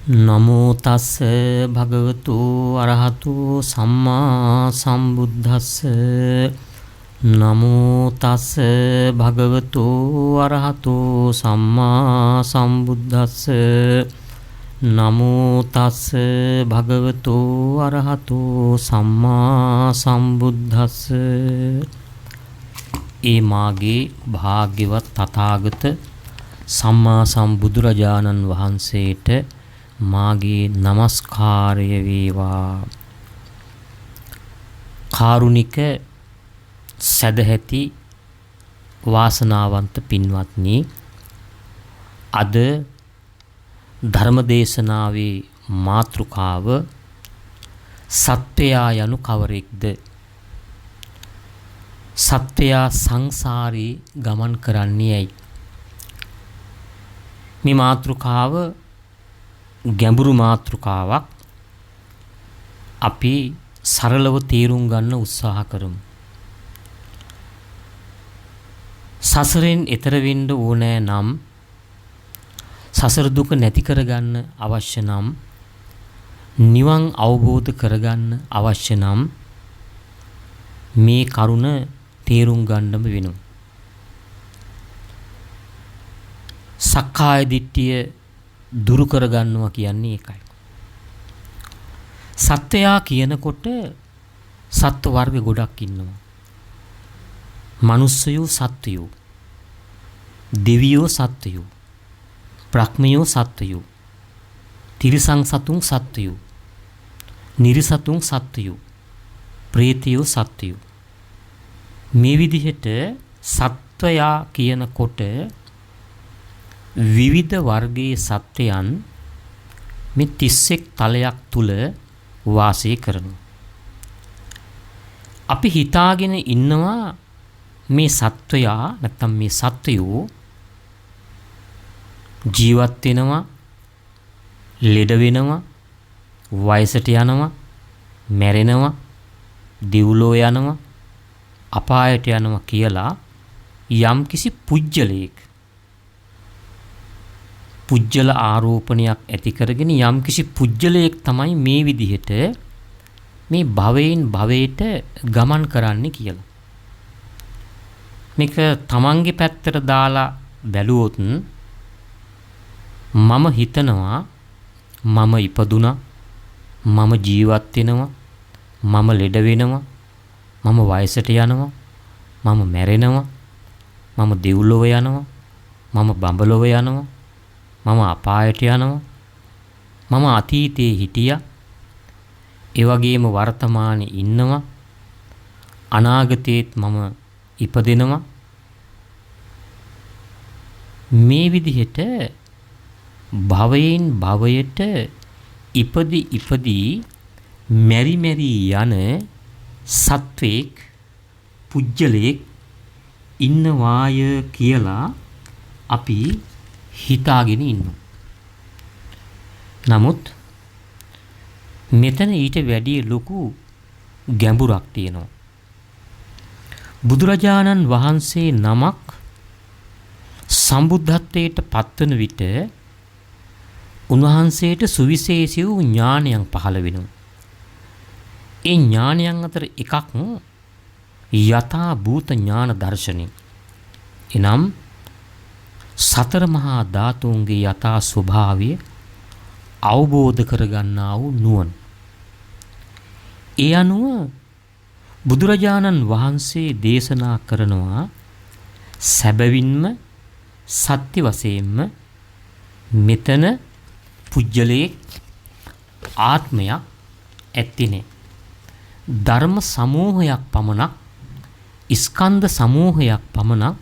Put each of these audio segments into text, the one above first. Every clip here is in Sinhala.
නමෝ තස්ස භගවතු අරහතු සම්මා සම්බුද්දස්ස නමෝ තස්ස භගවතු අරහතු සම්මා සම්බුද්දස්ස නමෝ තස්ස භගවතු අරහතු සම්මා සම්බුද්දස්ස. ඒ මාගේ භාග්‍යවත් තථාගත සම්මා සම්බුදුරජාණන් වහන්සේට මාගේ නමස්කාරය වේවා. කාරුණික සදැහැති වාසනාවන්ත පින්වත්නි, අද ධර්මදේශනාවේ මාතෘකාව සත්වයා යනු කවරෙක්ද? සත්වයා සංසාරේ ගමන් කරන්නේ ඇයි? මේ මාතෘකාව ගැඹුරු මාතෘකාවක්. අපි සරලව තේරුම් ගන්න උත්සාහ කරමු. සසරෙන් එතර වෙන්න ඕනෑ නම්, සසර දුක නැති කරගන්න අවශ්‍ය නම්, නිවන් අවබෝධ කරගන්න අවශ්‍ය නම් මේ කරුණ තේරුම් ගන්නම වෙනවා. සක්කාය දිට්ඨිය දුරු කරගන්නවා කියන්නේ ඒකයි. සත්වයා කියනකොට සත්ව වර්ග ගොඩක් ඉන්නවා. මනුස්සයෝ සත්වයෝ, දෙවියෝ සත්වයෝ, බ්‍රහ්මයෝ සත්වයෝ, තිරිසන් සතුන් සත්වයෝ, නිරිසතුන් සත්වයෝ, ප්‍රේතයෝ සත්වයෝ. මේ විදිහට සත්වයා කියනකොට විවිධ වර්ගයේ සත්වයන් මේ 31 තලයක් තුල වාසය කරනවා. අපි හිතාගෙන ඉන්නවා මේ සත්වයා නැත්තම් මේ සත්වයෝ ජීවත් වෙනවා, ලෙඩ වෙනවා, වයසට යනවා, මැරෙනවා, දිවුලෝ යනවා, අපායට යනවා කියලා යම්කිසි පුජ්‍යලයක්, පුජ්‍යල ආරෝපණයක් ඇති කරගෙන යම්කිසි පුජ්‍යලයක් තමයි මේ විදිහට මේ භවයෙන් භවයට ගමන් කරන්නේ කියලා. මේක තමන්ගේ පැත්තට දාලා බැලුවොත් මම හිතනවා මම ඉපදුනා, මම ජීවත් වෙනවා, මම ලෙඩ වෙනවා, මම වයසට යනවා, මම මැරෙනවා, මම දෙව්ලොව යනවා, මම බඹලොව යනවා, මම අපායට යනවා, මම අතීතයේ හිටියා, ඒ වගේම වර්තමානයේ ඉන්නවා, අනාගතයේත් මම ඉපදෙනවා. මේ විදිහට භවයෙන් භවයට ඉපදී මෙරි යන සත්වෙක්, පුජ්‍යලයක් ඉන්නවාය කියලා අපි හිතාගෙන ඉන්නවා. නමුත් මෙතන ඊට වැඩිය ලොකු ගැඹුරක් තියෙනවා. බුදුරජාණන් වහන්සේ නමක් සම්බුද්ධත්වයට පත්වන විට උන්වහන්සේට සුවිශේෂී වූ ඥානයන් පහළ වෙනවා. ඒ ඥානයන් අතර එකක් යථා භූත ඥාන දර්ශනය. එනම් සතර මහා ධාතුන්ගේ යථා ස්වභාවය අවබෝධ කරගන්නා වූ නුවණ. ඒ අනුව බුදුරජාණන් වහන්සේ දේශනා කරනවා සැබවින්ම සත්‍ය වශයෙන්ම මෙතන පුජ්‍යලයක්, ආත්මයක් ඇත්තේ නැහැ. ධර්ම සමූහයක් පමණක්, ස්කන්ධ සමූහයක් පමණක්,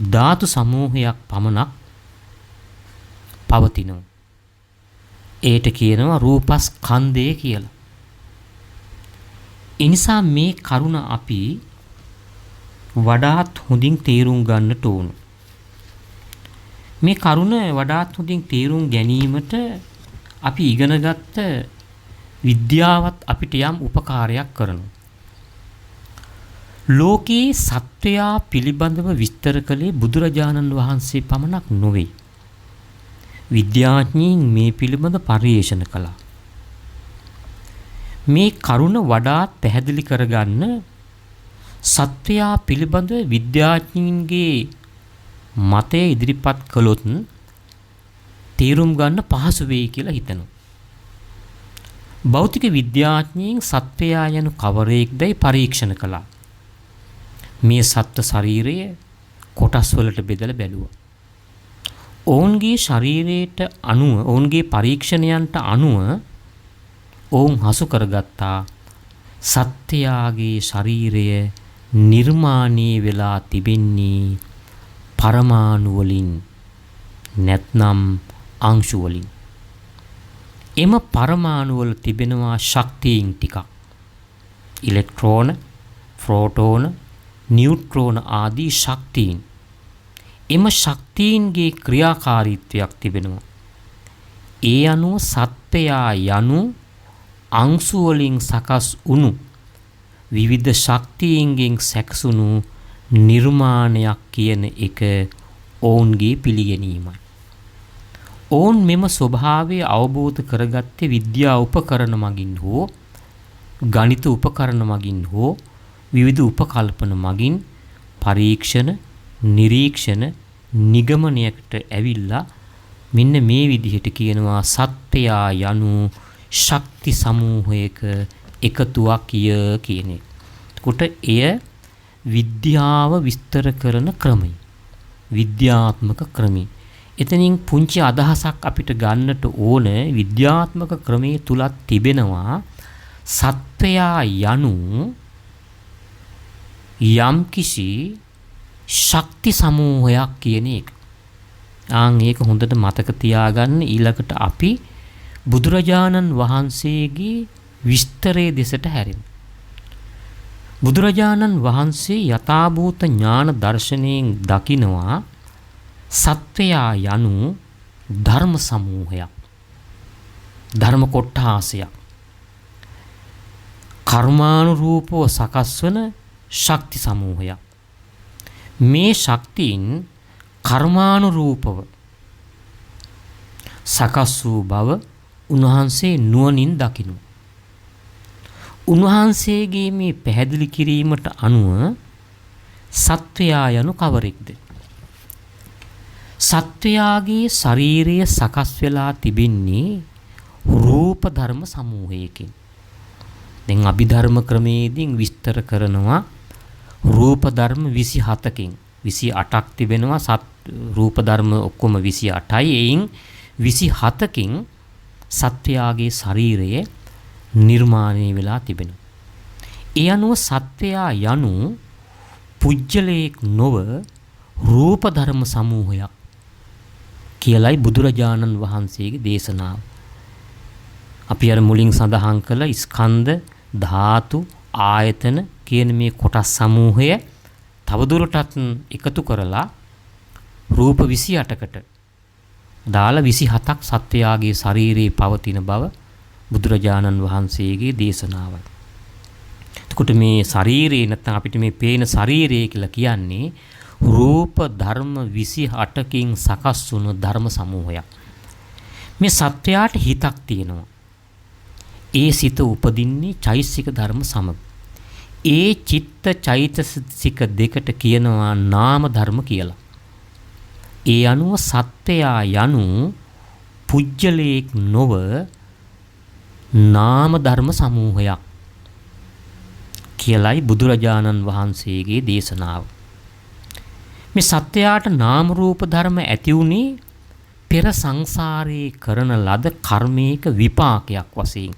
ධාතු සමූහයක් පමණක් පවතිනවා. ඒට කියනවා රූපස්කන්ධය කියලා. ඒ නිසා මේ කරුණ අපි වඩාත් හොඳින් තේරුම් ගන්නට ඕන. මේ කරුණ වඩාත් හොඳින් තේරුම් ගැනීමට අපි ඉගෙනගත්ත විද්‍යාවත් අපිට යම් උපකාරයක් කරනවා. ලෝකේ සත්වයා පිළිබඳව විස්තර කළේ බුදුරජාණන් වහන්සේ පමණක් නොවේ. විද්‍යාඥයින් මේ පිළිබඳ පර්යේෂණ කළා. මේ කරුණ වඩාත් පැහැදිලි කරගන්න සත්වයා පිළිබඳ විද්‍යාඥයින්ගේ මතය ඉදිරිපත් කළොත් තේරුම් ගන්න පහසු වෙයි කියලා හිතනවා. භෞතික විද්‍යාඥයින් සත්වයා යනු කවරේක්දයි පරීක්ෂණ කළා. මේ සත්ව ශරීරය කොටස් වලට බෙදලා බැලුවා. ඔවුන්ගේ ශරීරයට අනුව ඔවුන්ගේ පරීක්ෂණයන්ට අනුව ඔවුන් හසු කරගත්තා සත්වයාගේ ශරීරය නිර්මාණය වෙලා තිබෙන්නේ පරමාණු වලින් නැත්නම් අංශු වලින්. එම පරමාණු වල තිබෙනවා ශක්තියින් ටිකක්. ඉලෙක්ට්‍රෝන, ප්‍රෝටෝන, නියුට්‍රෝන ආදී ශක්තියින්. එම ශක්තියින්ගේ ක්‍රියාකාරීත්වයක් තිබෙනවා. ඒ අනුව සත්වයා යනු අංශු වලින් සකස් වුණු විවිධ ශක්තියින්ගෙන් සැකසුණු නිර්මාණයක් කියන එක ඔවුන්ගේ පිළිගැනීමයි. ඔවුන් මෙම ස්වභාවය අවබෝධ කරගත්තේ විද්‍යා උපකරණ මගින් හෝ ගණිත උපකරණ මගින් හෝ විවිධ උපකල්පන මගින් පරීක්ෂණ, නිරීක්ෂණ, නිගමනයකට ඇවිල්ලා මෙන්න මේ විදිහට කියනවා සත්වයා යනු ශක්ති සමූහයක එකතුවක් කියන එක. කොට එය විද්‍යාව විස්තර කරන ක්‍රමය. විද්‍යාත්මක ක්‍රමය. එතනින් පුංචි අදහසක් අපිට ගන්නට ඕන විද්‍යාත්මක ක්‍රමයේ තුලත් තිබෙනවා සත්වයා යනු යම්කිසි ශක්ති සමූහයක් කියන එක. ඒක හොඳට මතක තියාගන්න. ඊළඟට අපි බුදුරජාණන් වහන්සේගේ විස්තරයේ දෙසට හැරෙමු. බුදුරජාණන් වහන්සේ යථාභූත ඥාන දර්ශනයෙන් දකිනවා සත්වයා යනු ධර්ම සමූහයක්. ධර්ම කොට්ඨාසයක්. කර්මානුරූපව සකස් වන ශක්ති සමූහයක්. මේ ශක්තියින් කර්මානුරූපව සකස් වූ බව උන්වහන්සේ නුවණින් දකිනු. උන්වහන්සේගේ මේ පැහැදිලි කිරීමට අනුව සත්වයා යනු කවරෙක්ද? සත්වයාගේ ශරීරය සකස් වෙලා තිබෙන්නේ රූප ධර්ම සමූහයකින්. දැන් අභිධර්ම ක්‍රමයේදී විස්තර කරනවා රූප ධර්ම 27කින් 28ක් තිබෙනවා. රූප ධර්ම ඔක්කොම 28යි. එයින් 27කින් සත්වයාගේ ශරීරය නිර්මාණය වෙලා තිබෙනවා. ඒ අනුව සත්වයා යනු පුජ්‍යලයක් නොව රූප ධර්ම සමූහයක් කියලයි බුදුරජාණන් වහන්සේගේ දේශනාව. අපි අර මුලින් සඳහන් කළ ස්කන්ධ, ධාතු, ආයතන කියන මේ කොටස් සමූහය තවදුරටත් එකතු කරලා රූප 28කට දාලා 27ක් සත්වයාගේ ශරීරයේ පවතින බව බුදුරජාණන් වහන්සේගේ දේශනාවයි. එතකොට මේ ශරීරේ නැත්නම් අපිට මේ පේන ශරීරය කියලා කියන්නේ රූප ධර්ම 28කින් සකස් වුණු ධර්ම සමූහයක්. මේ සත්වයාට හිතක් තියෙනවා. ඒ සිත උපදින්නේ චෛතසික ධර්ම සමග. ඒ චිත්ත චෛතසික දෙකට කියනවා නාම ධර්ම කියලා. ඒ අනුව සත්වයා යනු පුජ්‍යලයක් නොව නාම ධර්ම සමූහයක් කියලයි බුදුරජාණන් වහන්සේගේ දේශනාව. මේ සත්‍යයට නාම රූප ධර්ම ඇති වුණේ පෙර සංසාරේ කරන ලද කර්මයක විපාකයක් වශයෙන්.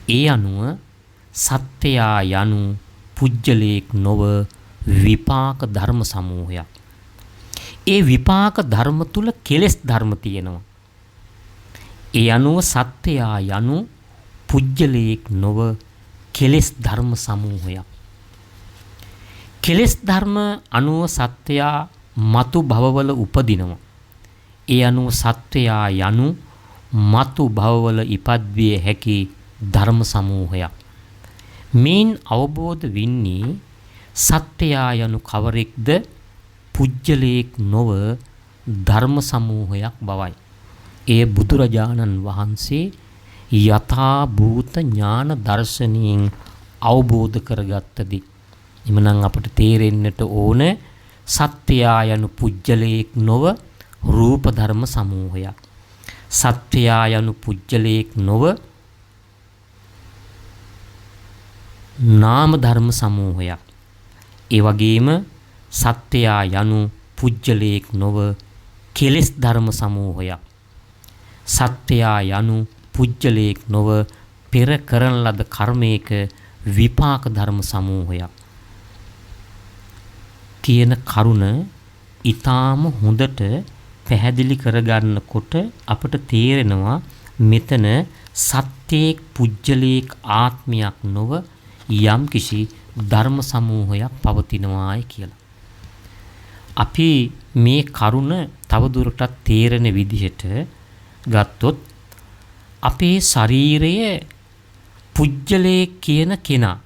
ඒ අනුව සත්‍යයා යනු පුජ්‍යලයක් නොව විපාක ධර්ම සමූහයක්. ඒ විපාක ධර්ම තුල කෙලෙස් ධර්ම තියෙනවා. ඒ අනුව සත්‍යයා යනු පුජ්‍යලයක් නොව කෙලෙස් ධර්ම සමූහයක්. කෙලෙස් ධර්ම අනුව සත්‍යයා මතු භවවල උපදිනවා. ඒ අනුව සත්‍යයා යනු මතු භවවල ඉපද්විය හැකි ධර්ම සමූහයක්. මේන් අවබෝධ වෙන්නේ සත්‍යයා යනු කවරෙක්ද? පුජ්‍යලයක් නොව ධර්ම සමූහයක් බවයි. ඒ බුදුරජාණන් වහන්සේ යථා භූත ඥාන දර්ශනයෙන් අවබෝධ කරගත්තදී එමනම් අපට තේරෙන්නට ඕන සත්‍යයා යනු පුජ්‍යලයක් නොව රූප ධර්ම සමූහයක්. සත්‍යයා යනු පුජ්‍යලයක් නොව නාම ධර්ම සමූහයක්. ඒ වගේම සත්‍යයා යනු පුජ්‍යලයක් නොව කෙලෙස් ධර්ම සමූහයක්. සත්‍යයා යනු පුජ්‍යලයක් නොව පෙර කරන ලද කර්මයක විපාක ධර්ම සමූහයක්. කියන කරුණ ඊටාම හොඳට පැහැදිලි කරගන්නකොට අපට තේරෙනවා මෙතන සත්‍යයක් පුජ්‍යලයක් ආත්මයක් නොව යම් කිසි ධර්ම සමූහයක් පවතිනවායි කියලා. අපි මේ කරුණ තවදුරටත් තේරෙන විදිහට ගත්තොත් අපේ ශරීරය පුජ්‍යලයක් කියන කෙනා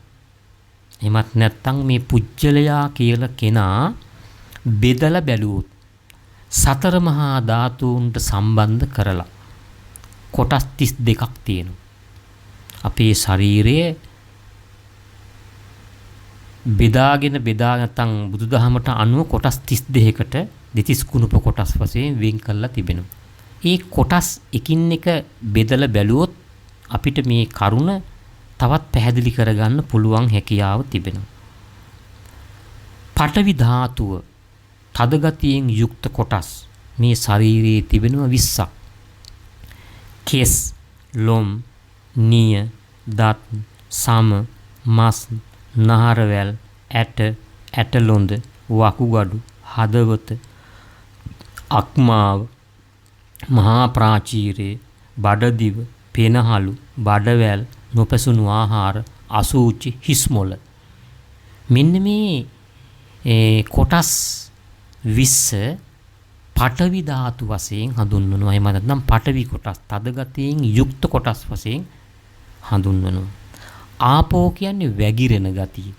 එමත් නැත්නම් මේ පුජ්‍යලයා කියලා කෙනා බෙදලා බැලුවොත් සතර මහා ධාතුන්ට සම්බන්ධ කරලා කොටස් 32ක් තියෙනවා. අපේ ශරීරයේ බෙදාගෙන නැත්නම් බුදුදහමට අනුව කොටස් 32කට දෙතිස් කුණප කොටස් වශයෙන් වෙන් කරලා තිබෙනවා. ඒ කොටස් එකින් එක බෙදලා බැලුවොත් අපිට මේ කරුණ තවත් පැහැදිලි කරගන්න පුළුවන් හැකියාව තිබෙනවා. පඨවි ධාතුව තද ගතියෙන් යුක්ත කොටස් මේ ශරීරයේ තිබෙනවා 20ක්. කෙස්, ලොම්, නිය, දත්, සම, මස්, නහරවැල්, ඇට, ඇටලොඳ, වකුගඩු, හදවත, අක්මාව, මහා ප්‍රාචීරය, බඩදිව, පෙනහළු, බඩවැල්, නොපැසුණු ආහාර, අසූචි, හිස්මොළ. මෙන්න මේ කොටස් 20 පඨවි ධාතු වශයෙන් හඳුන්වනවා. එහෙම නැත්නම් පඨවි කොටස් තද ගතියෙන් යුක්ත කොටස් වශයෙන් හඳුන්වනවා. ආපෝ කියන්නේ වැగిරෙන ගතිය.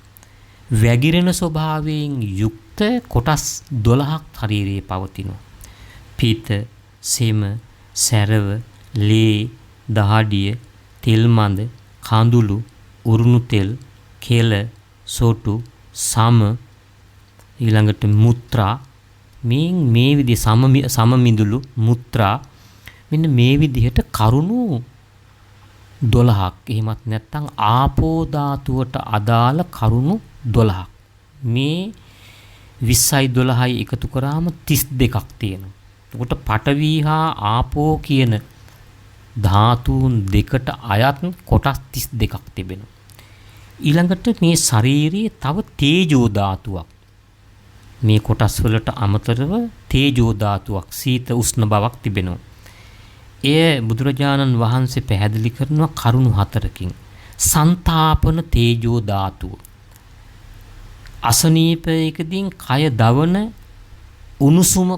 වැగిරෙන ස්වභාවයෙන් යුක්ත කොටස් 12ක් ශරීරයේ පවතිනවා. පිත, සෙම, සැරව, ලේ, දහඩිය, තෙල් මඳ, කඳුළු, උරුණු තෙල්, කෙල, සොටු, සම, ඊළඟට මුත්‍රා, මේ විදිහ සමමිදුළු මුත්‍රා, මෙන්න මේ විදිහට කරුණු 12ක්. එහෙමත් නැත්නම් ආපෝ ධාතුවට අදාළ කරුණු 12ක්. මේ 20යි 12යි එකතු කරාම 32ක් තියෙනවා. එතකොට පඨවි හා ආපෝ කියන ධාතුන් දෙකට අයත් කොටස් 32ක් තිබෙනවා. ඊළඟට මේ ශරීරයේ තව තේජෝ ධාතුවක්. මේ කොටස් වලට අමතරව තේජෝ ධාතුවක් සීත උෂ්ණ බවක් තිබෙනවා. එය බුදුරජාණන් වහන්සේ පැහැදිලි කරනවා කරුණු 4කින්. සංතාපන තේජෝ ධාතුව. අසනීපයකදී කය දවන උණුසුම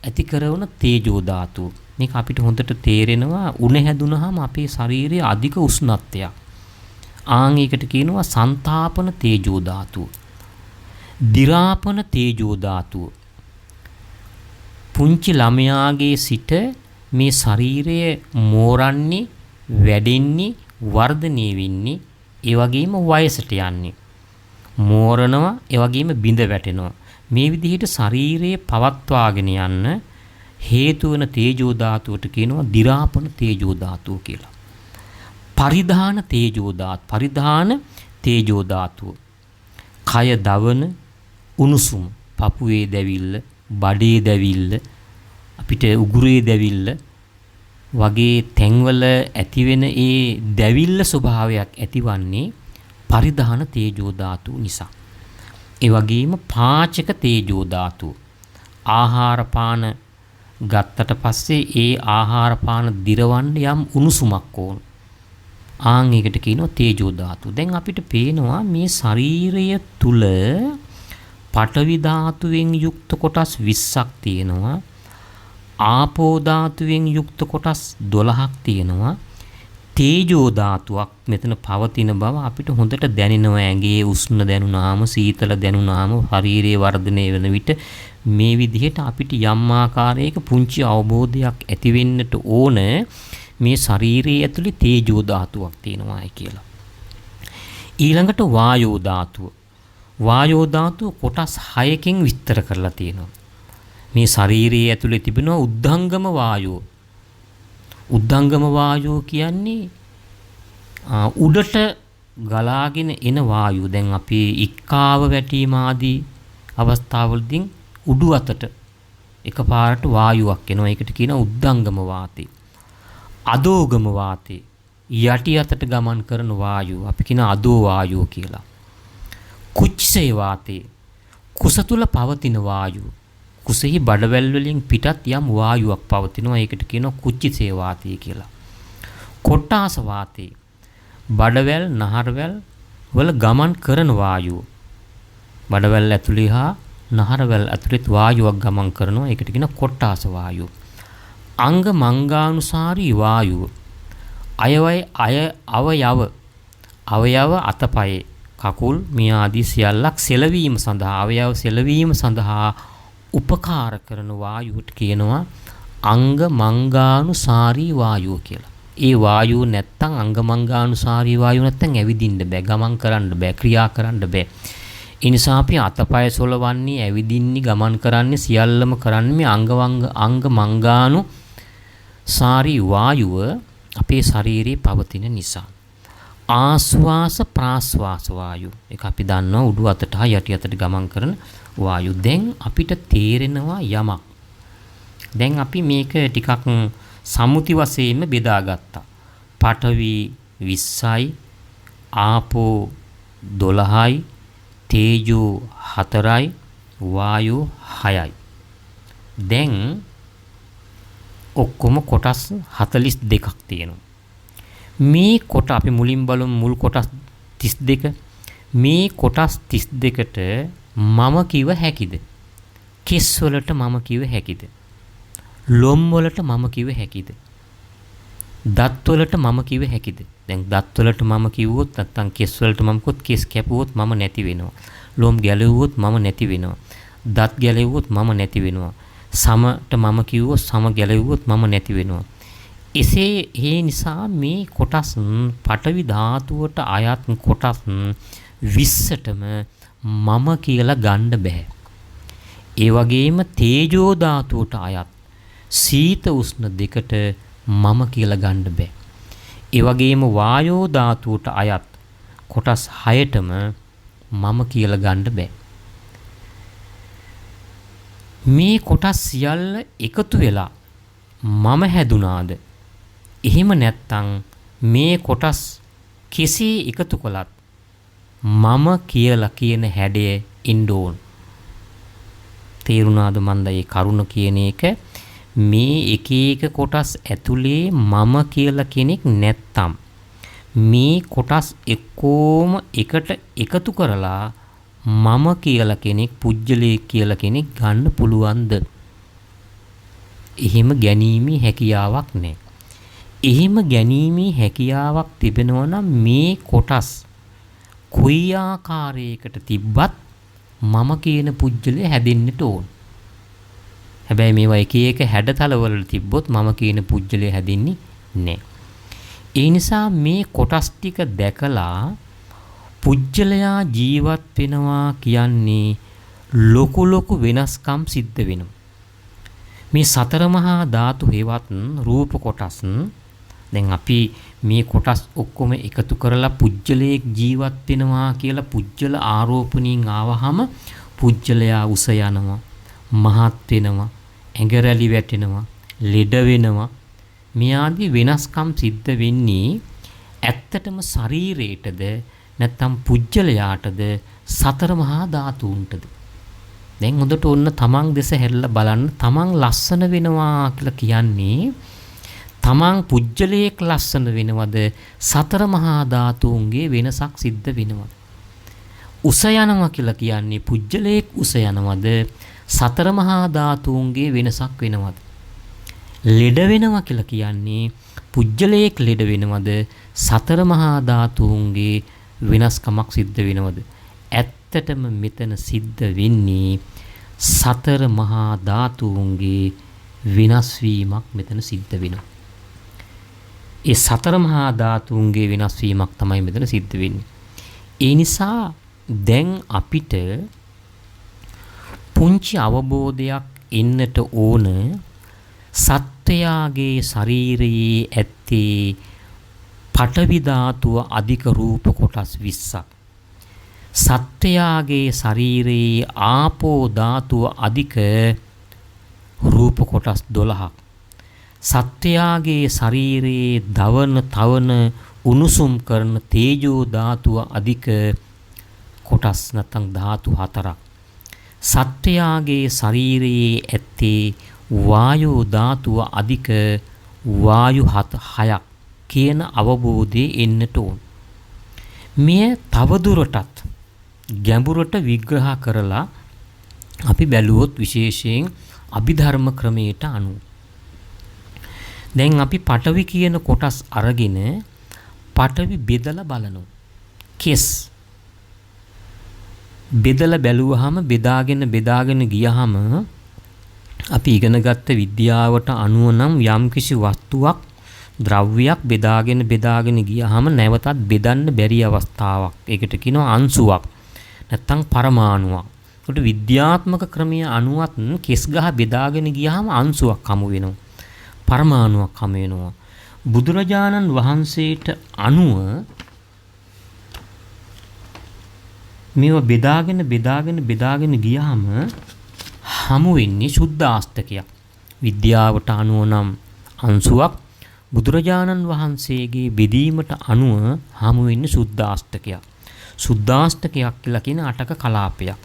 ඇති කරන තේජෝ ධාතුව. මේක අපිට හොඳට තේරෙනවා උණ හැදුනහම අපේ ශරීරයේ අධික උෂ්ණත්වයක්. ආන් ඒකට කියනවා සංතාපන තේජෝ ධාතුව. දි รา පන තේජෝ ධාතුව. පුංචි ළමයාගේ සිට මේ ශරීරය මෝරන්නේ, වැඩෙන්නේ, වර්ධනය වෙන්නේ, ඒ වගේම වයසට යන්නේ. මෝරනවා, ඒ වගේම බිඳ වැටෙනවා. මේ විදිහට ශරීරයේ පවත්වාගෙන යන්න හේතු වන තේජෝ ධාතුවට කියනවා දි รา පන තේජෝ ධාතුව කියලා. පරිධාන තේජෝ ධාතුව. පරිධාන තේජෝ ධාතුව. කය දවන උණුසුම, පපුවේ දැවිල්ල, බඩේ දැවිල්ල, අපිට උගුරේ දැවිල්ල වගේ තැන්වල ඇතිවෙන ඒ දැවිල්ල ස්වභාවයක් ඇතිවන්නේ පරිධාන තේජෝ ධාතුව නිසා. ඒ වගේම පාචක තේජෝ ධාතුව. ආහාර පාන ගත්තට පස්සේ ඒ ආහාර පාන දිරවන්න යම් උණුසුමක් ඕන. ආන් ඒකට කියනවා තේජෝ ධාතුව. දැන් අපිට පේනවා මේ ශරීරය තුල පඨවි ධාතුවෙන් යුක්ත කොටස් 20ක් තියෙනවා. ආපෝ ධාතුවෙන් යුක්ත කොටස් 12ක් තියෙනවා. තේජෝ ධාතුවක් මෙතන පවතින බව අපිට හොඳට දැනෙනවා. ඇඟේ උෂ්ණ දැනුණාම, සීතල දැනුණාම, ශරීරයේ වර්ධනය වෙන විට මේ විදිහට අපිට යම් ආකාරයක පුංචි අවබෝධයක් ඇති වෙන්නට ඕන මේ ශරීරයේ ඇතුලේ තේජෝ ධාතුවක් තියෙනවායි කියලා. ඊළඟට වායෝ ධාතුව. වායෝ ධාතුව කොටස් 6කින් විස්තර කරලා තියෙනවා. මේ ශරීරයේ ඇතුලේ තිබෙන උද්ධංගම වායෝ. උද්ධංගම වායෝ කියන්නේ උඩට ගලාගෙන එන වායුව. දැන් අපි ඉක්කාව වැටීම ආදී අවස්ථාවලදී උඩු අතට එකපාරට වායුවක් එනවා. ඒකට කියනවා උද්ධංගම වාතය. අදෝගම වාතය. යටි අතට ගමන් කරන වායුව අපි කියන අදෝ වායුව කියලා. කුච්චේ වාතය. කුස තුල පවතින වායුව. කුසෙහි බඩවැල් වලින් පිටත් යම් වායුවක් පවතිනවා. ඒකට කියනවා කුච්චිසේ වාතය කියලා. කොට්ටාස වාතය. බඩවැල් නහරවැල් වල ගමන් කරන වායුව. බඩවැල් ඇතුලේ හා නහරවැල් ඇතුලේ වායුවක් ගමන් කරනවා. ඒකට කියනවා කොට්ටාස වායුව. අංග මංගානුසාරී වායුව. අවයව අතපයේ කකුල් මේ ආදී සියල්ලක් සෙලවීම සඳහා අවයව සෙලවීම සඳහා උපකාර කරන වායුවට කියනවා අංග මංගානුසාරී වායුව කියලා. ඒ වායුව නැත්තම් අංග මංගානුසාරී වායුව නැත්තම් ඇවිදින්න බෑ, ගමන් කරන්න බෑ, ක්‍රියා කරන්න බෑ. ඒ නිසා අපි අතපය සොලවන්නේ, ඇවිදින්නේ, ගමන් කරන්නේ සියල්ලම කරන්නේ මේ අංග මංගානුසාරී වායුව අපේ ශරීරයේ පවතින නිසා. ආස්වාස ප්‍රාස්වාස වායු. ඒක අපි දන්නවා උඩු අතට හා යටි අතට ගමන් කරන වායු. දැන් අපිට තේරෙනවා යමක්. දැන් අපි මේක ටිකක් සම්මුති වශයෙන්ම බෙදාගත්තා. පඨවි 20යි, ආපෝ 12යි, තේජෝ 4යි, වායෝ 6යි. දැන් ඔක්කොම කොටස් 42ක් තියෙනවා. මේ කොට අපි මුලින් බලමු මුල් කොටස් 32. මේ කොටස් 32ට මම කිව හැකිද? කෙස් වලට මම කිව හැකිද? ලොම් වලට මම කිව හැකිද? දත් වලට මම කිව හැකිද? දැන් දත් වලට මම කිව්වොත් නැත්නම් කෙස් වලට මම කිව්වොත් කෙස් කැපුවොත් මම නැති වෙනවා. ලොම් ගැලෙව්වොත් මම නැති වෙනවා. දත් ගැලෙව්වොත් මම නැති වෙනවා. සමට මම කිව්වොත් සම ගැලෙව්වොත් මම නැති වෙනවා. එසේ ඒ නිසා මේ කොටස් පඨවි ධාතුවට අයත් කොටස් 20ටම මම කියලා ගන්න බෑ. ඒ වගේම තේජෝ ධාතුවට අයත් සීත උෂ්ණ දෙකට මම කියලා ගන්න බෑ. ඒ වගේම වායෝ ධාතුවට අයත් කොටස් 6ටම මම කියලා ගන්න බෑ. මේ කොටස් සියල්ල එකතු වෙලා මම හැදුනාද? එහෙම නැත්තම් මේ කොටස් කෙසේ එකතු කළත් මම කියලා කියන හැඩය ඉන්න ඕන. තේරුණාද මන්ද මේ කරුණ කියන එක? මේ එක එක කොටස් ඇතුලේ මම කියලා කෙනෙක් නැත්තම් මේ කොටස් එක්කෝම එකට එකතු කරලා මම කියලා කෙනෙක්, පුජ්‍යලේ කියලා කෙනෙක් ගන්න පුළුවන්ද? එහෙම ගැනීමේ හැකියාවක් නැහැ. එහෙම ගැනීමේ හැකියාවක් තිබෙනවා නම් මේ කොටස් කොයි ආකාරයකට තිබ්බත් මම කියන පුජ්‍යලේ හැදෙන්නට ඕන. හැබැයි මේවා එක එක හැඩතලවල තිබ්බොත් මම කියන පුජ්‍යලේ හැදෙන්නේ නැහැ. ඒ නිසා මේ කොටස් ටික දැකලා පුජ්‍යලයා ජීවත් වෙනවා කියන්නේ ලොකු වෙනස්කම් සිද්ධ වෙනවා. මේ සතර මහා ධාතු හේවත් රූප කොටස් දැන් අපි මේ කොටස් ඔක්කොම එකතු කරලා පුජ්‍යලයක් ජීවත් වෙනවා කියලා පුජ්‍යල ආරෝපණින් ආවහම පුජ්‍යලයා උස යනවා, මහත් වෙනවා, ඇඟරැලි වැටෙනවා, ලෙඩ වෙනවා. මේ ආදී වෙනස්කම් සිද්ධ වෙන්නේ ඇත්තටම ශරීරයටද නැත්නම් පුජ්‍යලයාටද සතර මහා ධාතුන්ටද? දැන් හොඳට ඔන්න තමන් දෙස හැරිලා බලන්න. තමන් ලස්සන වෙනවා කියලා කියන්නේ තමන් පුජ්‍යලයක් ලස්සන වෙනවද? සතර මහා ධාතුන්ගේ වෙනසක් සිද්ධ වෙනවද? උස යනවා කියලා කියන්නේ පුජ්‍යලයක් උස යනවද? සතර මහා ධාතුන්ගේ වෙනසක් වෙනවද? ලෙඩ වෙනවා කියලා කියන්නේ පුජ්‍යලයක් ලෙඩ වෙනවද? සතර මහා ධාතුන්ගේ වෙනස්කමක් සිද්ධ වෙනවද? ඇත්තටම මෙතන සිද්ධ වෙන්නේ සතර මහා ධාතුන්ගේ වෙනස් වීමක් මෙතන සිද්ධ වෙනවා. ඒ සතර මහා ධාතුන්ගේ වෙනස් වීමක් තමයි මෙතන සිද්ධ වෙන්නේ. ඒ නිසා දැන් අපිට පුංචි අවබෝධයක් එන්නට ඕන සත්වයාගේ ශරීරයේ ඇත්තේ පඨවි ධාතුව අධික රූප කොටස් 20ක්. සත්වයාගේ ශරීරයේ ආපෝ ධාතුව අධික රූප කොටස් 12ක්. සත්වයාගේ ශරීරයේ දවන තවන උණුසුම් කරන තේජෝ ධාතුව අධික කොටස් නැත්නම් ධාතු 4ක්. සත්වයාගේ ශරීරයේ ඇත්තේ වායෝ ධාතුව අධික වායු 6ක් කියන අවබෝධය එන්නට ඕන. මෙය තවදුරටත් ගැඹුරට විග්‍රහ කරලා අපි බැලුවොත් විශේෂයෙන් අභිධර්ම ක්‍රමයට අනුව. දැන් අපි පඨවි කියන කොටස් අරගෙන පඨවි බෙදලා බලනවා. කෙස් බෙදලා බැලුවාම බෙදාගෙන ගියාම අපි ඉගෙනගත්ත විද්‍යාවට අනුව නම් යම්කිසි වස්තුවක් ද්‍රව්‍යයක් බෙදාගෙන ගියාම නැවතත් බෙදන්න බැරි අවස්ථාවක්. ඒකට කියනවා අංශුවක් නැත්තම් පරමාණුවක්. ඒකට විද්‍යාත්මක ක්‍රමයේ අනුවත් කෙස් ගහ බෙදාගෙන ගියාම අංශුවක් හමු වෙනවා. පරමාණුවක් හමු වෙනවා. බුදුරජාණන් වහන්සේට අනුව මේව බෙදාගෙන ගියාම හමු වෙන්නේ සුද්ධාස්තකයක්. විද්‍යාවට අනුව නම් අංශුවක්, බුදුරජාණන් වහන්සේගේ බෙදීමට අනුව හමු වෙන්නේ සුද්ධාස්තකයක්. සුද්ධාස්තකයක් කියලා කියන අටක කලාපයක්.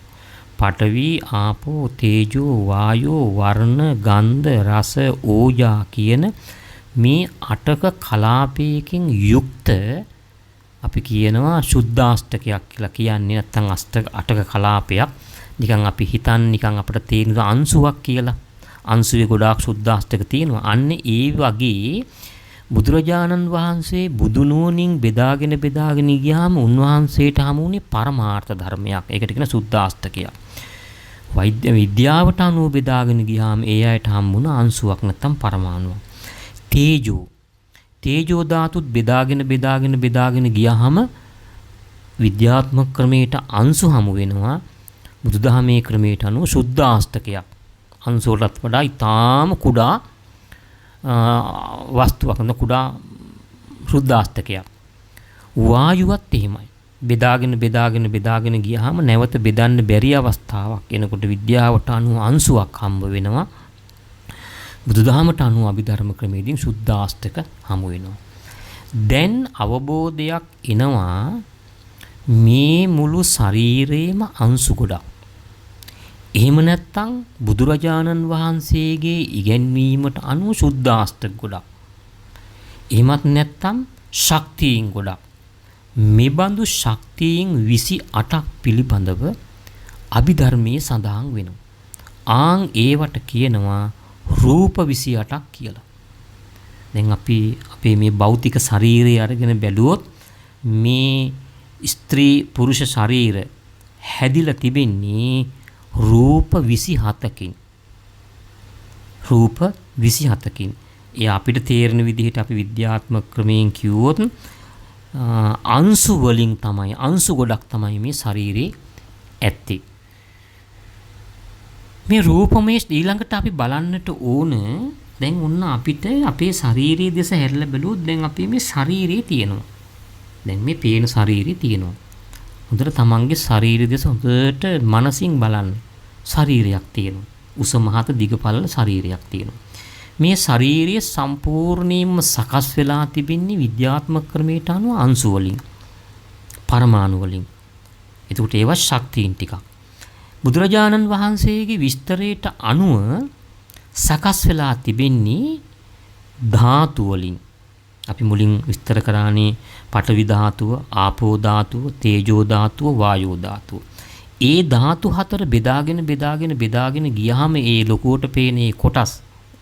පඨවි, ආපෝ, තේජෝ, වායෝ, වර්ණ, ගන්ධ, රස, ඕජා කියන මේ අටක කලාපයකින් යුක්ත අපි කියනවා සුද්ධාස්තකයක් කියලා කියන්නේ. නැත්නම් අටක කලාපයක්. නිකන් අපි හිතන්නේ නිකන් අපිට තේරෙන අංශුවක් කියලා. අංශුවේ ගොඩාක් සුද්ධාස්තක තියෙනවා. අන්න ඒ වගේ බුදුරජාණන් වහන්සේ බුදුනුවණින් බෙදාගෙන ගියාම උන්වහන්සේට හමුුනේ පරමාර්ථ ධර්මයක්. ඒකට කියන සුද්ධාස්තකයක්. විද්‍යාවට අනුව බෙදාගෙන ගියාම ඒ අයට හම්බුන අංශුවක් නැත්තම් පරමාණුවක්. තේජෝ ධාතුත් බෙදාගෙන ගියාම විද්‍යාත්මක ක්‍රමයට අංශු හමු වෙනවා. බුදුදහමේ ක්‍රමයට අනුව සුද්ධාස්තකයක්. අංශුවටත් වඩා ඊටාම කුඩා වස්තුවක් න කුඩා සුද්ධාස්තකයක්. වායුවත් එහෙමයි. බෙදාගෙන ගියාම නැවත බෙදන්න බැරි අවස්ථාවක් එනකොට විද්‍යාවට අනුව අංශුවක් හම්බ වෙනවා. බුදුදහමට අනුව අභිධර්ම ක්‍රමයේදී සුද්ධාස්තක හමු වෙනවා. දැන් අවබෝධයක් එනවා මේ මුළු ශරීරේම අංශු ගොඩක්. එහෙම නැත්නම් බුදුරජාණන් වහන්සේගේ ඉගැන්වීමට අනුව සුද්ධාස්තක ගොඩක්. එහෙමත් නැත්නම් ශක්තියින් ගොඩක්. මේ බඳු ශක්තියින් 28ක් පිළිබඳව අභිධර්මයේ සඳහන් වෙනවා. ආන් ඒවට කියනවා රූප 28ක් කියලා. දැන් අපි අපේ මේ භෞතික ශරීරය අරගෙන බැලුවොත් මේ ස්ත්‍රී පුරුෂ ශරීර හැදිලා තිබෙන්නේ රූප 27කින්. රූප 27කින්. ඒ අපිට තේරෙන විදිහට අපි විද්‍යාත්මක ක්‍රමයෙන් කිව්වොත් අංශු වලින් තමයි අංශු ගොඩක් තමයි මේ ශරීරේ ඇත්තේ. මේ රූපමේ ඊළඟට අපි බලන්නට ඕන දැන් ඔන්න අපිට අපේ ශාරීරික දෙස හැරිලා බැලුවොත් දැන් අපි මේ ශරීරේ තියෙනවා. දැන් මේ පේන ශරීරේ තියෙනවා. හොඳට තමන්ගේ ශරීරයේ දෙස හොඳට මනසින් බලන්න. ශරීරයක් තියෙනවා. උස මහත දිග පළල ශරීරයක් තියෙනවා. මේ ශරීරය සම්පූර්ණයෙන්ම සකස් වෙලා තිබෙන්නේ විද්‍යාත්මක ක්‍රමයට අනුව අංශු වලින්, පරමාණු වලින්. ඒකට ඒවා ශක්තියින් ටිකක්. බුදුරජාණන් වහන්සේගේ විස්තරයට අනුව සකස් වෙලා තිබෙන්නේ ධාතු වලින්. අපි මුලින් විස්තර කරානේ පඨවි ධාතුව, ආපෝ ධාතුව, තේජෝ ධාතුව, වායෝ ධාතුව. ඒ ධාතු හතර බෙදාගෙන ගියාම ඒ ලොකුවට පේන ඒ කොටස්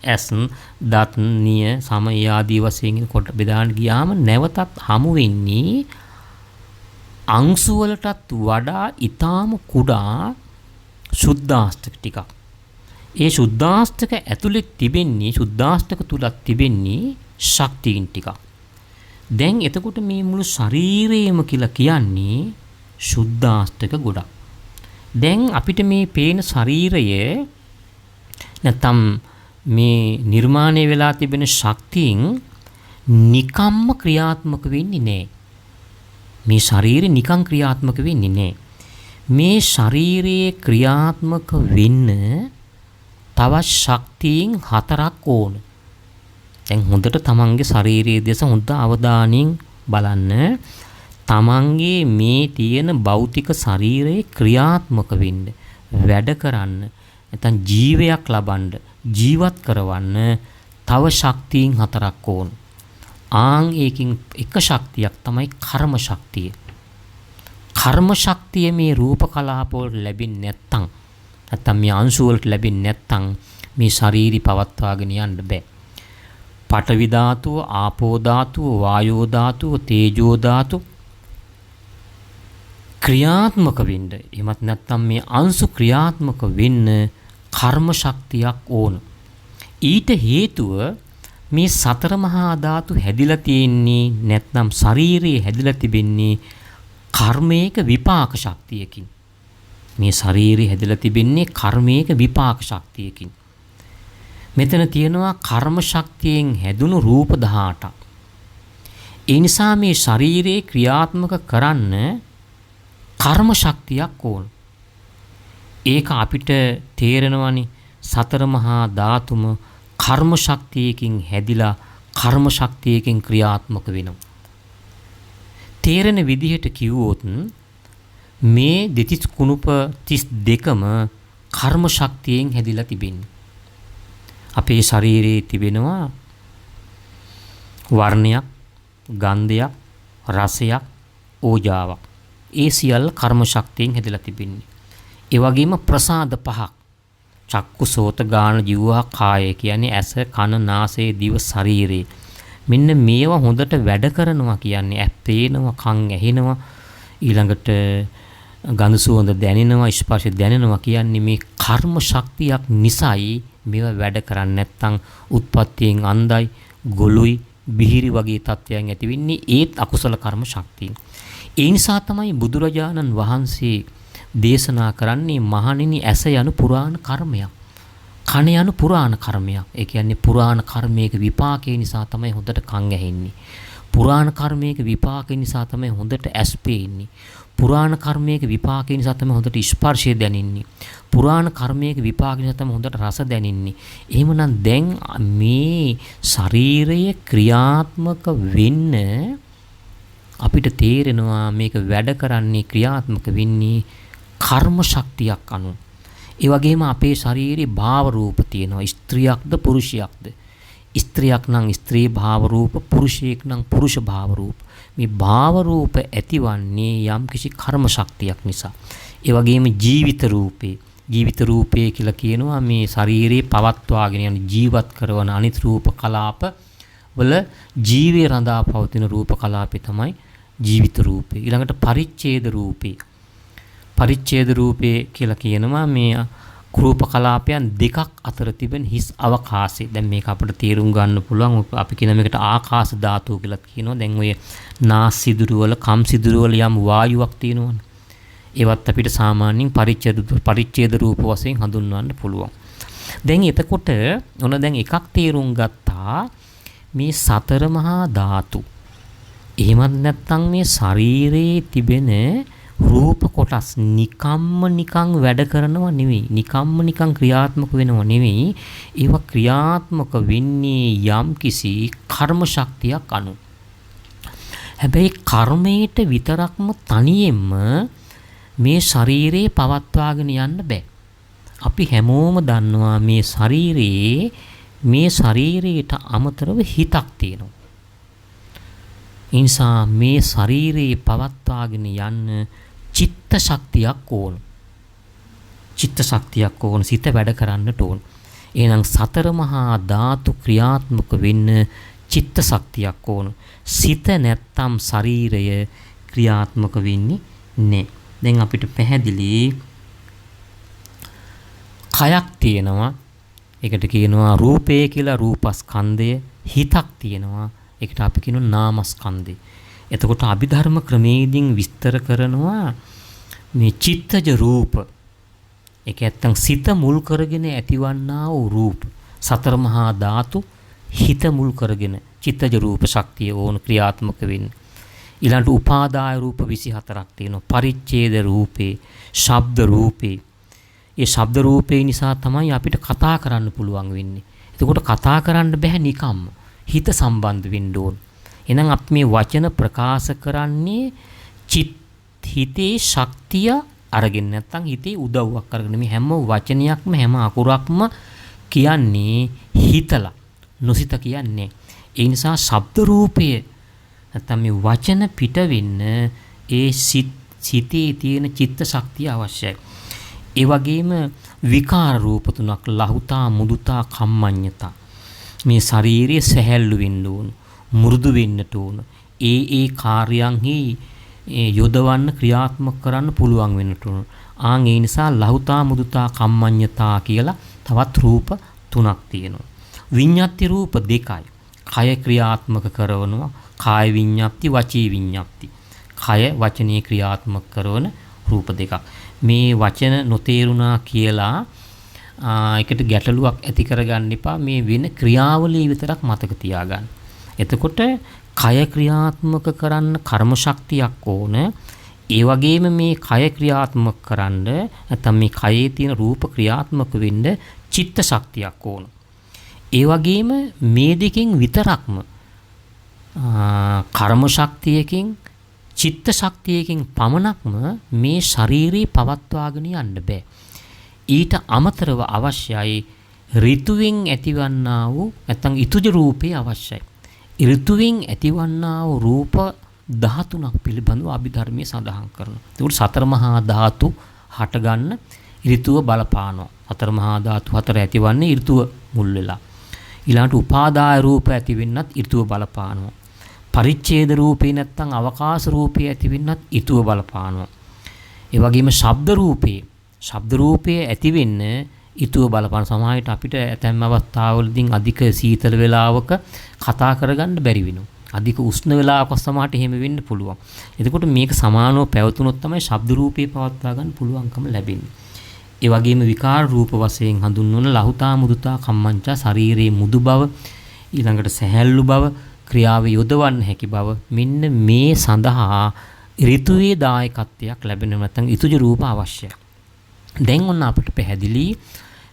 ඇස්, දත්, නිය, සම ආදී වශයෙන් කොට බෙදාන්න ගියාම නැවතත් හමු වෙන්නේ අංශු වලටත් වඩා ඊටාම කුඩා සුද්ධාෂ්ටක ටිකක්. ඒ සුද්ධාෂ්ටක ඇතුලේ තිබෙන්නේ සුද්ධාෂ්ටක තුලක් තිබෙන්නේ ශක්තියින් ටිකක්. දැන් එතකොට මේ මුළු ශරීරයම කියලා කියන්නේ සුද්ධාෂ්ටක ගොඩක්. දැන් අපිට මේ පේන ශරීරය නැත්නම් මේ නිර්මාණය වෙලා තිබෙන ශක්තියින් නිකම්ම ක්‍රියාත්මක වෙන්නේ නැහැ. මේ ශරීරය නිකම් ක්‍රියාත්මක වෙන්නේ නැහැ. මේ ශරීරයේ ක්‍රියාත්මක වෙන්න තවත් ශක්තියින් 4ක් ඕන. දැන් හොඳට තමන්ගේ ශාරීරික දේශ හොඳ අවධානයෙන් බලන්න. තමන්ගේ මේ තියෙන භෞතික ශරීරයේ ක්‍රියාත්මක වෙන්න, වැඩ කරන්න, නැත්නම් ජීවයක් ලබන්න, ජීවත් කරවන්න තව ශක්තියින් 4ක් ඕන. ඒකින් එක ශක්තියක් තමයි කර්ම ශක්තිය. කර්ම ශක්තිය මේ රූප කලාප වලට ලැබෙන්නේ නැත්නම් මේ අංශු වලට ලැබෙන්නේ නැත්නම් මේ ශාරීරි පවත්වාගෙන යන්න බෑ. පඨවි ධාතුව, ආපෝ ධාතුව, වායෝ ධාතුව, තේජෝ ධාතුව ක්‍රියාත්මක වෙන්න, එහෙමත් නැත්නම් මේ අංශු ක්‍රියාත්මක වෙන්න කර්ම ශක්තියක් ඕන. ඊට හේතුව මේ සතර මහා ධාතු හැදිලා තියෙන්නේ නැත්නම් ශරීරයේ හැදිලා තිබෙන්නේ කර්මයක විපාක ශක්තියකින්. මේ ශරීරය හැදිලා තිබෙන්නේ කර්මයක විපාක ශක්තියකින්. මෙතන තියෙනවා කර්ම ශක්තියෙන් හැදුණු රූප 18ක්. ඒ නිසා මේ ශරීරයේ ක්‍රියාත්මක කරන්න කර්ම ශක්තියක් ඕන. ඒක අපිට තේරෙනවනේ සතර මහා ධාතුම කර්ම ශක්තියකින් හැදිලා කර්ම ශක්තියකින් ක්‍රියාත්මක වෙනවා. තේරෙන විදිහට කිව්වොත් මේ දෙතිස් කුණුප 32ම කර්ම ශක්තියෙන් හැදිලා තිබෙන්නේ. අපේ ශරීරයේ තිබෙනවා වර්ණයක්, ගන්ධයක්, රසයක්, ඕජාවක්. ඒ සියල්ල කර්ම ශක්තියෙන් හැදිලා තිබෙන්නේ. ඒ වගේම ප්‍රසාද පහක්. චක්කු, සෝත, ගාන, જીවහා, කාය කියන්නේ ඇස, කන, නාසය, දිව, ශරීරය. මෙන්න මේවා හොඳට වැඩ කරනවා කියන්නේ ඇස් පේනවා, කන් ඇහෙනවා, ඊළඟට ගඳ සුවඳ දැනෙනවා, ස්පර්ශ දැනෙනවා කියන්නේ මේ කර්ම ශක්තියක් නිසායි මේවා වැඩ කරන්නේ. නැත්තම් උත්පත්තියෙන් අන්ධයි, ගොළුයි, බිහිරි වගේ තත්ත්වයන් ඇති වෙන්නේ ඒත් අකුසල කර්ම ශක්තිය. ඒ නිසා තමයි බුදුරජාණන් වහන්සේ දේශනා කරන්නේ මහණෙනි ඇස යනු පුරාණ කර්මයක්. කන යනු පුරාණ කර්මයක්. ඒ කියන්නේ පුරාණ කර්මයක විපාකේ නිසා තමයි හොඳට කන් ඇහෙන්නේ. පුරාණ කර්මයක විපාකේ නිසා තමයි හොඳට ඇස් පේන්නේ. පුරාණ කර්මයක විපාකේ නිසා තමයි හොඳට ස්පර්ශය දැනෙන්නේ. පුරාණ කර්මයක විපාක නිසා තමයි හොඳට රස දැනෙන්නේ. එහෙමනම් දැන් මේ ශරීරයේ ක්‍රියාත්මක වෙන්න අපිට තේරෙනවා මේක වැඩ කරන්නේ ක්‍රියාත්මක වෙන්නේ කර්ම ශක්තියක් අනුව. ඒ වගේම අපේ ශරීරේ භාව රූප තියෙනවා. ස්ත්‍රියක්ද පුරුෂයක්ද? ස්ත්‍රියක් නම් ස්ත්‍රී භාව රූප, පුරුෂයෙක් නම් පුරුෂ භාව රූප. මේ භාව රූප ඇතිවන්නේ යම්කිසි කර්ම ශක්තියක් නිසා. ඒ වගේම ජීවිත රූපේ. ජීවිත රූපේ කියලා කියනවා මේ ශරීරේ පවත්වාගෙන යන ජීවත් කරන අනිත් රූප කලාප වල ජීවේ රඳා පවතින රූප කලාපේ තමයි ජීවිත රූපේ. ඊළඟට පරිච්ඡේද රූපේ. පරිච්ඡේද රූපේ කියලා කියනවා මේ රූප කලාපයන් දෙකක් අතර තිබෙන හිස් අවකාශය. දැන් මේක අපිට තේරුම් ගන්න පුළුවන්. අපි කියන මේකට ආකාශ ධාතුව කියලා කියනවා. දැන් ඔය නාස් සිදුරු වල, කම් සිදුරු වල යම් වායුවක් තියෙනවනේ. ඒවත් අපිට සාමාන්‍යයෙන් පරිච්ඡේද රූප වශයෙන් හඳුන්වන්න පුළුවන්. දැන් එතකොට දැන් එකක් තේරුම් ගත්තා මේ සතර මහා ධාතු. එහෙමත් නැත්නම් මේ ශරීරයේ තිබෙන රූප කොටස් නිකන් වැඩ කරනව නෙවෙයි. නිකන් ක්‍රියාත්මක වෙනව නෙවෙයි. ඒවා ක්‍රියාත්මක වෙන්නේ යම් කිසි කර්ම ශක්තියක් අනුව. හැබැයි කර්මයට විතරක්ම තනියෙන්ම මේ ශරීරේ පවත්වාගෙන යන්න බෑ. අපි හැමෝම දන්නවා මේ ශරීරයට අමතරව හිතක් තියෙනවා. ඒ නිසා මේ ශරීරේ පවත්වාගෙන යන්න චිත්ත ශක්තියක් ඕන. සිත වැඩ කරන්නට ඕන. එහෙනම් සතර මහා ධාතු ක්‍රියාත්මක වෙන්න චිත්ත ශක්තියක් ඕන. සිත නැත්තම් ශරීරය ක්‍රියාත්මක වෙන්නේ නැහැ. දැන් අපිට පැහැදිලි කයක් තියෙනවා. ඒකට කියනවා රූපය කියලා රූපස්කන්ධය. හිතක් තියෙනවා. ඒකට අපි කියනවා නාමස්කන්ධය. එතකොට අභිධර්ම ක්‍රමයේදී විස්තර කරනවා මේ චිත්තජ රූප. ඒක නැත්තම් සිත මුල් කරගෙන ඇතිවන්නා වූ රූප. සතර මහා ධාතු හිත මුල් කරගෙන චිත්තජ රූප ශක්තිය ඕන ක්‍රියාත්මක වෙන්නේ. ඊළඟට උපාදාය රූප 24ක් තියෙනවා. පරිච්ඡේද රූපේ, ශබ්ද රූපේ. ඒ ශබ්ද රූපේ නිසා තමයි අපිට කතා කරන්න පුළුවන් වෙන්නේ. එතකොට කතා කරන්න බෑ නිකම්ම. හිත සම්බන්ධ වෙන්න ඕන. එහෙනම් අපි මේ වචන ප්‍රකාශ කරන්නේ හිතේ ශක්තිය අරගෙන නැත්නම් හිතේ උදව්වක් අරගෙන මේ හැම වචනයක්ම හැම අකුරක්ම කියන්නේ හිතලා නොසිත කියන්නේ. ඒ නිසා ශබ්ද රූපය නැත්නම් මේ වචන පිට වෙන්න ඒ සිතේ තියෙන චිත්ත ශක්තිය අවශ්‍යයි. ඒ වගේම විකාර රූප තුනක් ලහුතා මුදුතා කම්මඤ්ඤතා. මේ ශාරීරිය සැහැල්ලු වෙන්න ඕන, මෘදු වෙන්නට ඕන. ඒ කාර්යයන්හි යොදවන්න ක්‍රියාත්මක කරන්න පුළුවන් වෙන්නට ඕන. ඒ නිසා ලහුතා මුදුතා කම්මඤ්ඤතා කියලා තවත් රූප තුනක් තියෙනවා. විඤ්ඤාති රූප දෙකයි. කය ක්‍රියාත්මක කරනවා. කාය විඤ්ඤාප්ති, වචී විඤ්ඤාප්ති. කය වචනේ ක්‍රියාත්මක කරන රූප දෙකක්. මේ වචන නොතේරුණා කියලා ඒකට ගැටලුවක් ඇති කරගන්න එපා. මේ වෙන ක්‍රියාවලිය විතරක් මතක තියාගන්න. එතකොට කය ක්‍රියාත්මක කරන්න කර්ම ශක්තියක් ඕන. ඒ වගේම මේ කය ක්‍රියාත්මක කරන්න නැත්නම් මේ කයේ තියෙන රූප ක්‍රියාත්මක වෙන්න චිත්ත ශක්තියක් ඕන. ඒ වගේම මේ දෙකෙන් විතරක්ම කර්ම ශක්තියකින් චිත්ත ශක්තියකින් පමණක්ම මේ ශාරීරිය පවත්වාගෙන යන්න බෑ. ඊට අමතරව අවශ්‍යයි ඍතුවෙන් ඇතිවන්නා වූ නැත්නම් ඍතුජ රූපේ අවශ්‍යයි. ඍතුවෙන් ඇතිවන්නා වූ රූප 13ක් පිළිබඳව අභිධර්මයේ සඳහන් කරනවා. ඒකට සතර මහා ධාතු හටගන්න ඍතුව බලපානවා. සතර මහා ධාතු හතර ඇතිවන්නේ ඍතුව මුල් වෙලා. ඊළඟට උපාදාය රූප ඇති වෙන්නත් ඍතුව බලපානවා. පරිච්ඡේද රූපේ නැත්තම් අවකාශ රූපේ ඇති වෙන්නත් ඍතුව බලපානවා. ඒ වගේම ශබ්ද රූපේ ඇති වෙන්න ඍතුව බලපාන. සමහරවිට අපිට ඇතැම් අවස්ථාවලදී අධික සීතල වේලාවක කතා කරගන්න බැරි වෙනවා. අධික උෂ්ණ වේලාවක සමහරට එහෙම වෙන්න පුළුවන්. එතකොට මේක සමානව පැවතුනොත් තමයි ශබ්ද රූපේ පවත්වා ගන්න පුළුවන්කම ලැබෙන්නේ. ඒ වගේම විකාර රූප වශයෙන් හඳුන්වන ලහුතා මුදුතා කම්මංචා ශරීරයේ මුදු බව, ඊළඟට සැහැල්ලු බව, ක්‍රියාවේ යොදවන්න හැකි බව, මෙන්න මේ සඳහා ඍතුවේ දායකත්වයක් ලැබෙන නැත්නම් ඍතුජ රූප අවශ්‍යයි. දැන් ඔන්න අපිට පැහැදිලි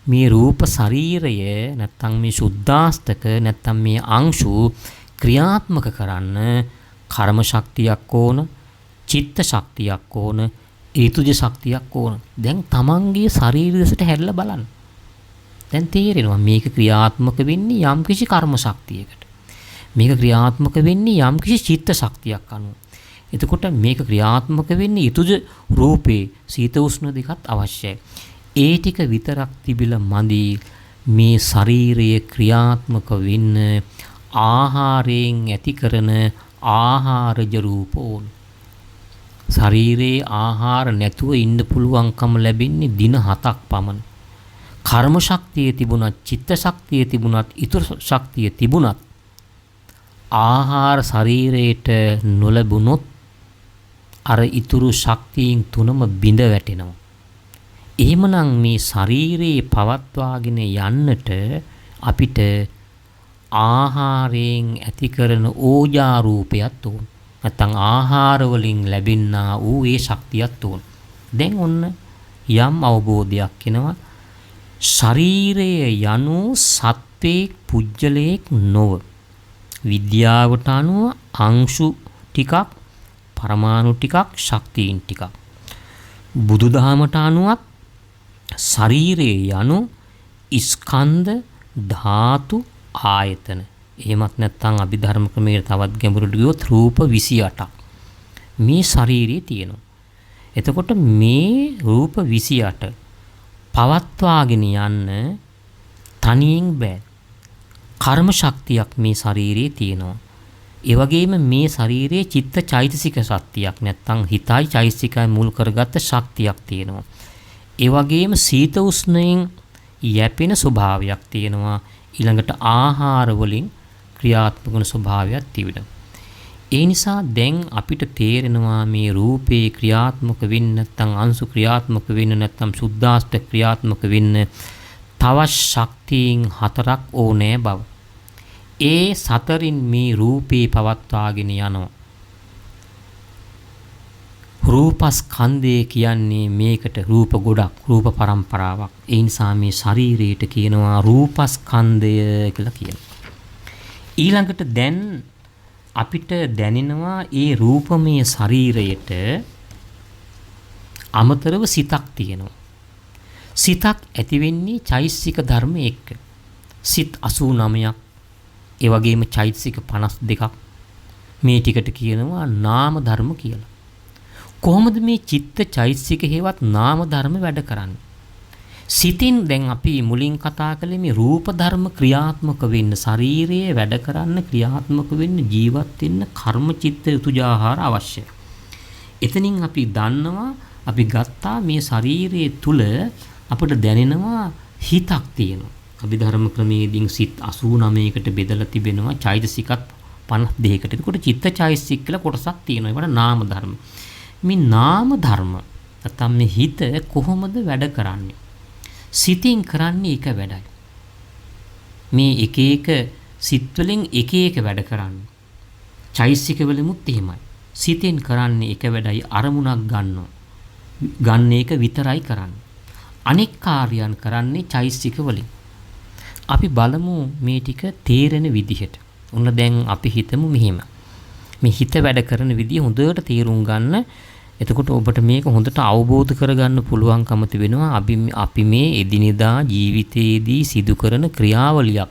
මේ රූප ශරීරය නැත්නම් මේ සුද්ධාස්තක නැත්නම් මේ අංශු ක්‍රියාත්මක කරන්න කර්ම ශක්තියක් ඕන, චිත්ත ශක්තියක් ඕන, ඍතුජ ශක්තියක් ඕන. දැන් තමන්ගේ ශරීරය දෙසට හැරිලා බලන්න. දැන් තේරෙනවා මේක ක්‍රියාත්මක වෙන්නේ යම්කිසි කර්ම ශක්තියකට. මේක ක්‍රියාත්මක වෙන්නේ යම්කිසි චිත්ත ශක්තියක් අනුව. එතකොට මේක ක්‍රියාත්මක වෙන්නේ ඍතුජ රූපේ සීත උෂ්ණ දෙකත් අවශ්‍යයි. ඒ ටික විතරක් තිබිලා මදි මේ ශරීරයේ ක්‍රියාත්මක වෙන්න ආහාරයෙන් ඇති කරන ආහාරජ රූප ඕන. ශරීරයේ ආහාර නැතුව ඉන්න පුළුවන්කම ලැබෙන්නේ දින 7ක් පමණ. කර්ම ශක්තිය තිබුණත්, චිත්ත ශක්තිය තිබුණත්, ඊතර ශක්තිය තිබුණත් ආහාර ශරීරයට නොලැබුණොත් අර ඊතුරු ශක්තියින් තුනම බිඳ වැටෙනවා. එහෙමනම් මේ ශරීරයේ පවත්වාගෙන යන්නට අපිට ආහාරයෙන් ඇති කරන ඕජා රූපයක් ඕන. නැත්නම් ආහාර වලින් ලැබෙනා වූ ඒ ශක්තියක් ඕන. දැන් ඔන්න යම් අවබෝධයක් එනවා. ශරීරය යනු සත්වයේ පුජ්‍යලයක් නොව. විද්‍යාවට අනුව අංශු ටිකක්, පරමාණු ටිකක්, ශක්තියින් ටිකක්. බුදුදහමට අනුවත් ශරීරය යනු ස්කන්ධ, ධාතු, ආයතන. එහෙමත් නැත්නම් අභිධර්ම ක්‍රමයේ තවත් ගැඹුරට ගියොත් රූප 28ක් මේ ශරීරයේ තියෙනවා. එතකොට මේ රූප 28 පවත්වාගෙන යන්න තනියෙන් බෑ. කර්ම ශක්තියක් මේ ශරීරයේ තියෙනවා. ඒ වගේම මේ ශරීරයේ චිත්ත චෛතසික ශක්තියක් නැත්තම් හිතයි චෛතසිකයි මුල් කරගත්ත ශක්තියක් තියෙනවා. ඒ වගේම සීත උෂ්ණයෙන් යැපෙන ස්වභාවයක් තියෙනවා. ඊළඟට ආහාර වලින් ක්‍රියාත්මක වන ස්වභාවයක් තිබෙනවා. ඒ නිසා දැන් අපිට තේරෙනවා මේ රූපේ ක්‍රියාත්මක වෙන්න නැත්තම් අංශු ක්‍රියාත්මක වෙන්න නැත්තම් සුද්ධාෂ්ට ක්‍රියාත්මක වෙන්න තවත් ශක්තියින් 4ක් ඕනෑ බව. ඒ 4න් මේ රූපේ පවත්වාගෙන යනවා. රූපස්කන්ධය කියන්නේ මේකට රූප ගොඩක්, රූප පරම්පරාවක්. ඒ නිසා මේ ශරීරයට කියනවා රූපස්කන්ධය කියලා කියනවා. ඊළඟට දැන් අපිට දැනෙනවා ඒ රූපමය ශරීරයට අමතරව සිතක් තියෙනවා. සිතක් ඇති වෙන්නේ චෛතසික ධර්ම එක්ක. සිත් 89ක්, ඒ වගේම චෛතසික 52ක්. මේ ටිකට කියනවා නාම ධර්ම කියලා. කොහොමද මේ චිත්ත චෛතසික හේවත් නාම ධර්ම වැඩ කරන්නේ? සිතින් දැන් අපි මුලින් කතා කළේ මේ රූප ධර්ම ක්‍රියාත්මක වෙන්න, ශරීරයේ වැඩ කරන්න, ක්‍රියාත්මක වෙන්න, ජීවත් වෙන්න කර්ම චිත්ත ඍතුජාහාර අවශ්‍යයි. එතනින් අපි දන්නවා, අපි ගත්තා මේ ශරීරයේ තුල අපිට දැනෙනවා හිතක් තියෙනවා. අභිධර්ම ක්‍රමයේදී සිත් 89කට බෙදලා තිබෙනවා, චෛතසිකත් 52කට. ඒකට චිත්ත චෛතසික කියලා කොටසක් තියෙනවා. ඒවට නාම ධර්ම. මේ නාම ධර්ම නැත්නම් මේ හිත කොහොමද වැඩ කරන්නේ? සිතින් කරන්නේ එක වැඩයි. මේ එක එක සිත් වලින් එක එක වැඩ කරන්නේ. චෛතසික වලමුත් එහෙමයි. සිතෙන් කරන්නේ එක වැඩයි, අරමුණක් ගන්නවා. ගන්න එක විතරයි කරන්නේ. අනෙක් කාර්යයන් කරන්නේ චෛතසික වලින්. අපි බලමු මේ ටික තේරෙන විදිහට. ඔන්න දැන් අපි හිතමු මෙහෙම. මේ හිත වැඩ කරන විදිය හොඳට තේරුම් ගන්න. එතකොට ඔබට මේක හොඳට අවබෝධ කරගන්න පුළුවන්කම තිබෙනවා. අපි මේ එදිනෙදා ජීවිතයේදී සිදු කරන ක්‍රියාවලියක්.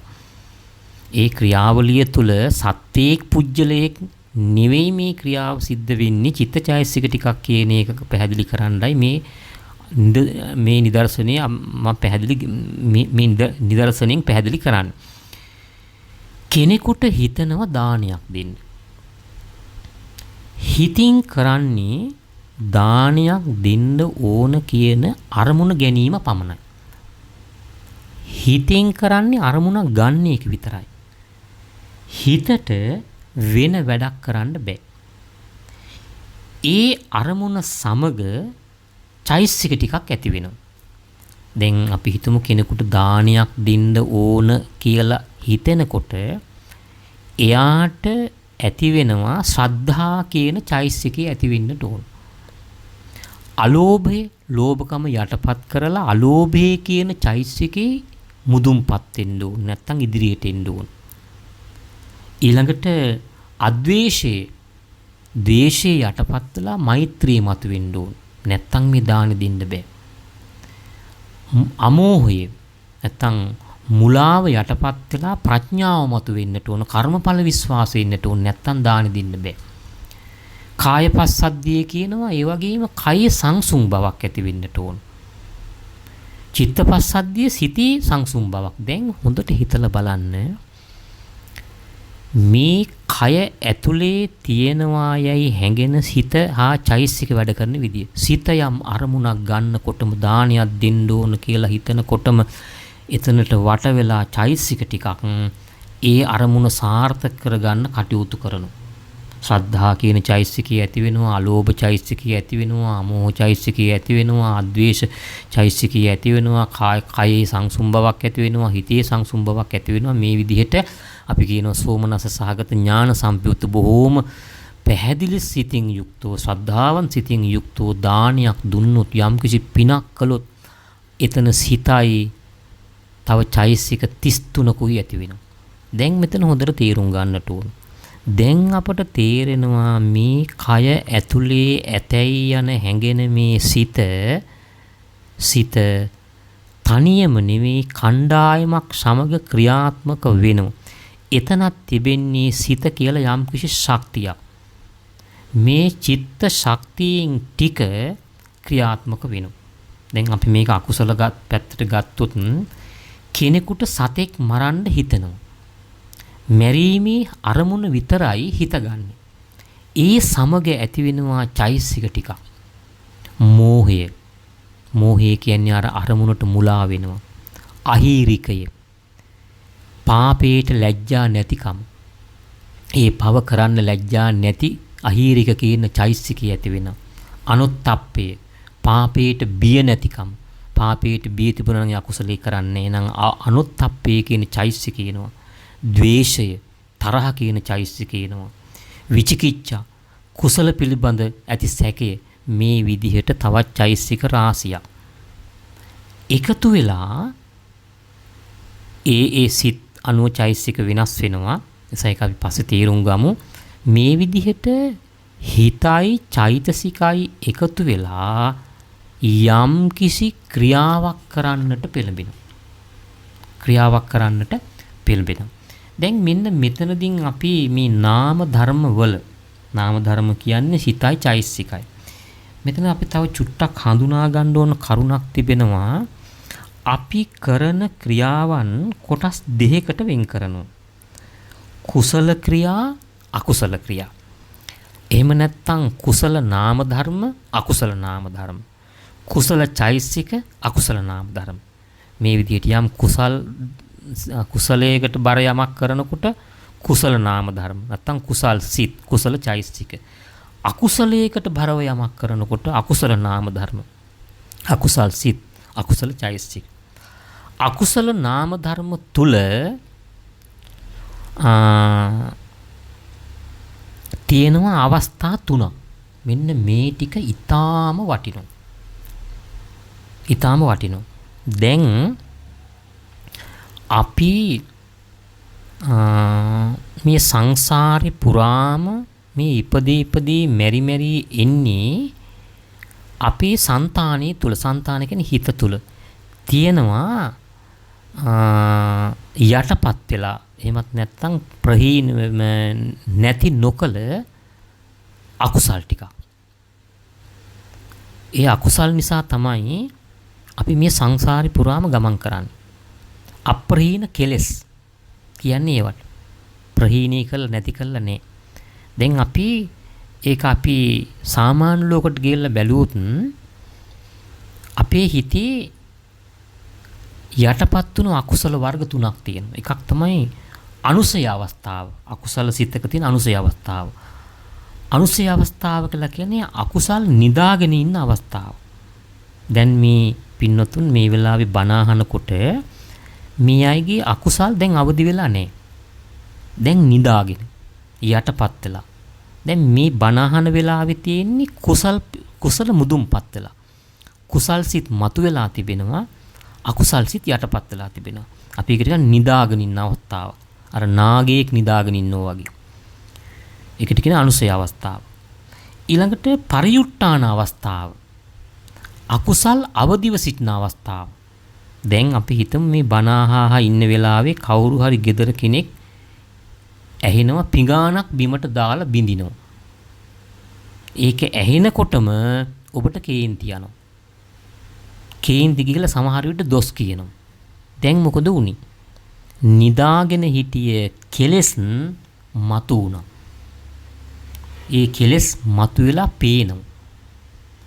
ඒ ක්‍රියාවලිය තුළ සත්‍යයක් පුජ්‍යලයක් නෙවෙයි මේ ක්‍රියාව සිද්ධ වෙන්නේ. චිත්තචෛතසික ටිකක් කියන එක පැහැදිලි කරන්නයි මේ නිදර්ශනය මම පැහැදිලි මේ නිදර්ශනයෙන් පැහැදිලි කරන්නේ. කෙනෙකුට හිතනවා දානයක් දෙන්න. හිතින් කරන්නේ දානයක් දෙන්න ඕන කියන අරමුණ ගැනීම පමණයි. හිතෙන් කරන්නේ අරමුණ ගන්න එක විතරයි. හිතට වෙන වැඩක් කරන්න බෑ. ඒ අරමුණ සමග චෛතසික ටිකක් ඇති වෙනවා. දැන් අපි හිතමු කෙනෙකුට දානයක් දෙන්න ඕන කියලා හිතෙනකොට එයාට ඇති වෙනවා ශ්‍රද්ධා කියන චෛතසිකය ඇති වෙන්නට ඕන. අලෝභය, ලෝභකම යටපත් කරලා අලෝභය කියන චෛතසිකේ මුදුන්පත් වෙන්න ඕන. නැත්තම් ඉදිරියට එන්න ඕන. ඊළඟට අද්වේෂය, ද්වේෂය යටපත් වෙලා මෛත්‍රිය මතුවෙන්න ඕන. නැත්තම් මේ දාන දෙන්න බෑ. අමෝහය නැත්තම් මුලාව යටපත් වෙලා ප්‍රඥාව මතුවෙන්නට ඕන. කර්මඵල විශ්වාසය වෙන්නට ඕන. නැත්තම් දාන දෙන්න බෑ. කායපස්සද්ධිය කියනවා ඒ වගේම කය සංසුන් බවක් ඇති වෙන්නට ඕන. චිත්තපස්සද්ධිය සිතේ සංසුන් බවක්. දැන් හොඳට හිතලා බලන්න මේ කය ඇතුලේ තියෙනවා යයි හැඟෙන සිත හා චෛතසික වැඩ කරන විදිය. සිත යම් අරමුණක් ගන්නකොටම දානයක් දෙන්න ඕන කියලා හිතනකොටම එතනට වට වෙලා චෛතසික ටිකක් ඒ අරමුණ සාර්ථක කරගන්න කටයුතු කරනවා. ශ්‍රද්ධා කියන චෛතසිකය ඇති වෙනවා, අලෝභ චෛතසිකය ඇති වෙනවා, අමෝහ චෛතසිකය ඇති වෙනවා, අද්වේෂ චෛතසිකය ඇති වෙනවා, කයේ සංසුන් බවක් ඇති වෙනවා, හිතේ සංසුන් බවක් ඇති වෙනවා. මේ විදිහට අපි කියනවා සෝමනස සහගත ඥාන සම්පයුක්ත බොහෝම පැහැදිලි සිතින් යුක්තව, ශ්‍රද්ධාවන් සිතින් යුක්තව දානයක් දුන්නොත්, යම්කිසි පිනක් කළොත් එතන සිතයි තව චෛතසික 33කුයි ඇති වෙනවා. දැන් මෙතන හොඳට තේරුම් ගන්නට ඕන. දැන් අපට තේරෙනවා මේ කය ඇතුලේ ඇතැයි යන හැඟෙන මේ සිත තනියම නෙවෙයි කණ්ඩායමක් සමග ක්‍රියාත්මක වෙනවා. එතනත් තිබෙන්නේ සිත කියලා යම්කිසි ශක්තියක්. මේ චිත්ත ශක්තියෙන් ටික ක්‍රියාත්මක වෙනවා. දැන් අපි මේක අකුසල පැත්තට ගත්තොත් කෙනෙකුට සතෙක් මරන්න හිතෙනවා. මැරීමේ අරමුණ විතරයි හිතගන්නේ. ඒ සමග ඇති වෙනවා චෛසික ටිකක්. මෝහය. මෝහය කියන්නේ අර අරමුණට මුලා වෙනවා. අහීරිකය. පාපේට ලැජ්ජා නැතිකම. ඒ පව කරන්න ලැජ්ජා නැති අහීරික කියන චෛසිකය ඇති වෙනවා. අනුත්ප්පය. පාපේට බිය නැතිකම. පාපේට බිය තිබුණා නම් අකුසලයේ කරන්නේ නම් අනුත්ප්පය කියන චෛසිකය එනවා. ද්වේෂය, තරහ කියන චෛසිකය එනවා. විචිකිච්ඡා, කුසල පිළිබඳ ඇති සැකය, මේ විදිහට තවත් චෛසික රාශියක් එකතු වෙලා ඒ සිත් අනුව චෛසික වෙනස් වෙනවා. ඒක අපි පස්සේ තේරුම් ගමු. මේ විදිහට හිතයි චෛතසිකයි එකතු වෙලා යම් කිසි ක්‍රියාවක් කරන්නට පෙළඹෙනවා. ක්‍රියාවක් කරන්නට පෙළඹෙනවා. දැන් මෙන්න මෙතනදී අපි මේ නාම ධර්ම වල, නාම ධර්ම කියන්නේ සිතයි චෛතසිකයි. මෙතන අපි තව චුට්ටක් හඳුනා ගන්න ඕන කරුණක් තිබෙනවා. අපි කරන ක්‍රියාවන් කොටස් දෙකකට වෙන් කරනවා. කුසල ක්‍රියා, අකුසල ක්‍රියා. එහෙම නැත්නම් කුසල නාම ධර්ම, අකුසල නාම ධර්ම. කුසල චෛතසික, අකුසල නාම ධර්ම. මේ විදිහට යම් කුසලයකට බර යමක් කරනකොට කුසල නාම ධර්ම. නැත්නම් කුසල් සිත්, කුසල චෛතසික. අකුසලයකට බරව යමක් කරනකොට අකුසල නාම ධර්ම. අකුසල් සිත්, අකුසල චෛතසික. අකුසල නාම ධර්ම තුල තියෙනවා අවස්ථා තුනක්. මෙන්න මේ ටික ඊටාම වටිනවා. ඊටාම වටිනවා. දැන් අපි මේ සංසාරේ පුරාම මේ ඉපදී මෙරි එන්නේ අපේ సంతානයේ තුල. సంతාන කියන්නේ හිත තුල තියෙනවා යටපත් වෙලා, එහෙමත් නැත්නම් ප්‍රහීන නැති නොකල අකුසල් ටික. ඒ අකුසල් නිසා තමයි අපි මේ සංසාරේ පුරාම ගමන් කරන්නේ. අප්‍රහීන කෙලෙස් කියන්නේ ඒවට. ප්‍රහීනී කළ නැති කළ නෑ. දැන් අපි සාමාන්‍ය ලෝකෙට ගිහිල්ලා බැලුවොත් අපේ හිතේ යටපත් වුණු අකුසල වර්ග තුනක් තියෙනවා. එකක් තමයි අනුසය අවස්ථාව. අකුසල සිතක තියෙන අනුසය අවස්ථාව. අනුසය අවස්ථාව කියලා කියන්නේ අකුසල් නිදාගෙන ඉන්න අවස්ථාව. දැන් මේ පින්නතුන් මේ වෙලාවේ බණ අහනකොට මේ අයගේ අකුසල් දැන් අවදි වෙලා නැහැ. දැන් නිදාගෙන යටපත් වෙලා. දැන් මේ බණ අහන වෙලාවේ තියෙන්නේ කුසල මුදුන්පත් වෙලා. කුසල් සිත් මතුවලා තිබෙනවා. අකුසල් සිත් යටපත් වෙලා තිබෙනවා. අපි ඒකට කියන නිදාගෙන ඉන්න අවස්ථාව. අර නාගයෙක් නිදාගෙන ඉන්නවා වගේ. ඒකට කියන අනුසය අවස්ථාව. ඊළඟට පරියුට්ටාන අවස්ථාව. අකුසල් අවදිව සිටින අවස්ථාව. දැන් අපි හිතමු මේ බණ අහා ඉන්න වෙලාවේ කවුරු හරි ගෙදර කෙනෙක් ඇහෙනවා පිඟානක් බිමට දාලා බින්දිනවා. ඒක ඇහෙනකොටම ඔබට කේන්ති යනවා. කේන්ති ගිහලා සමහර විට දොස් කියනවා. දැන් මොකද වුනේ? නිදාගෙන හිටිය කෙලෙස් මතු වුණා. ඒ කෙලෙස් මතුවලා පේනවා.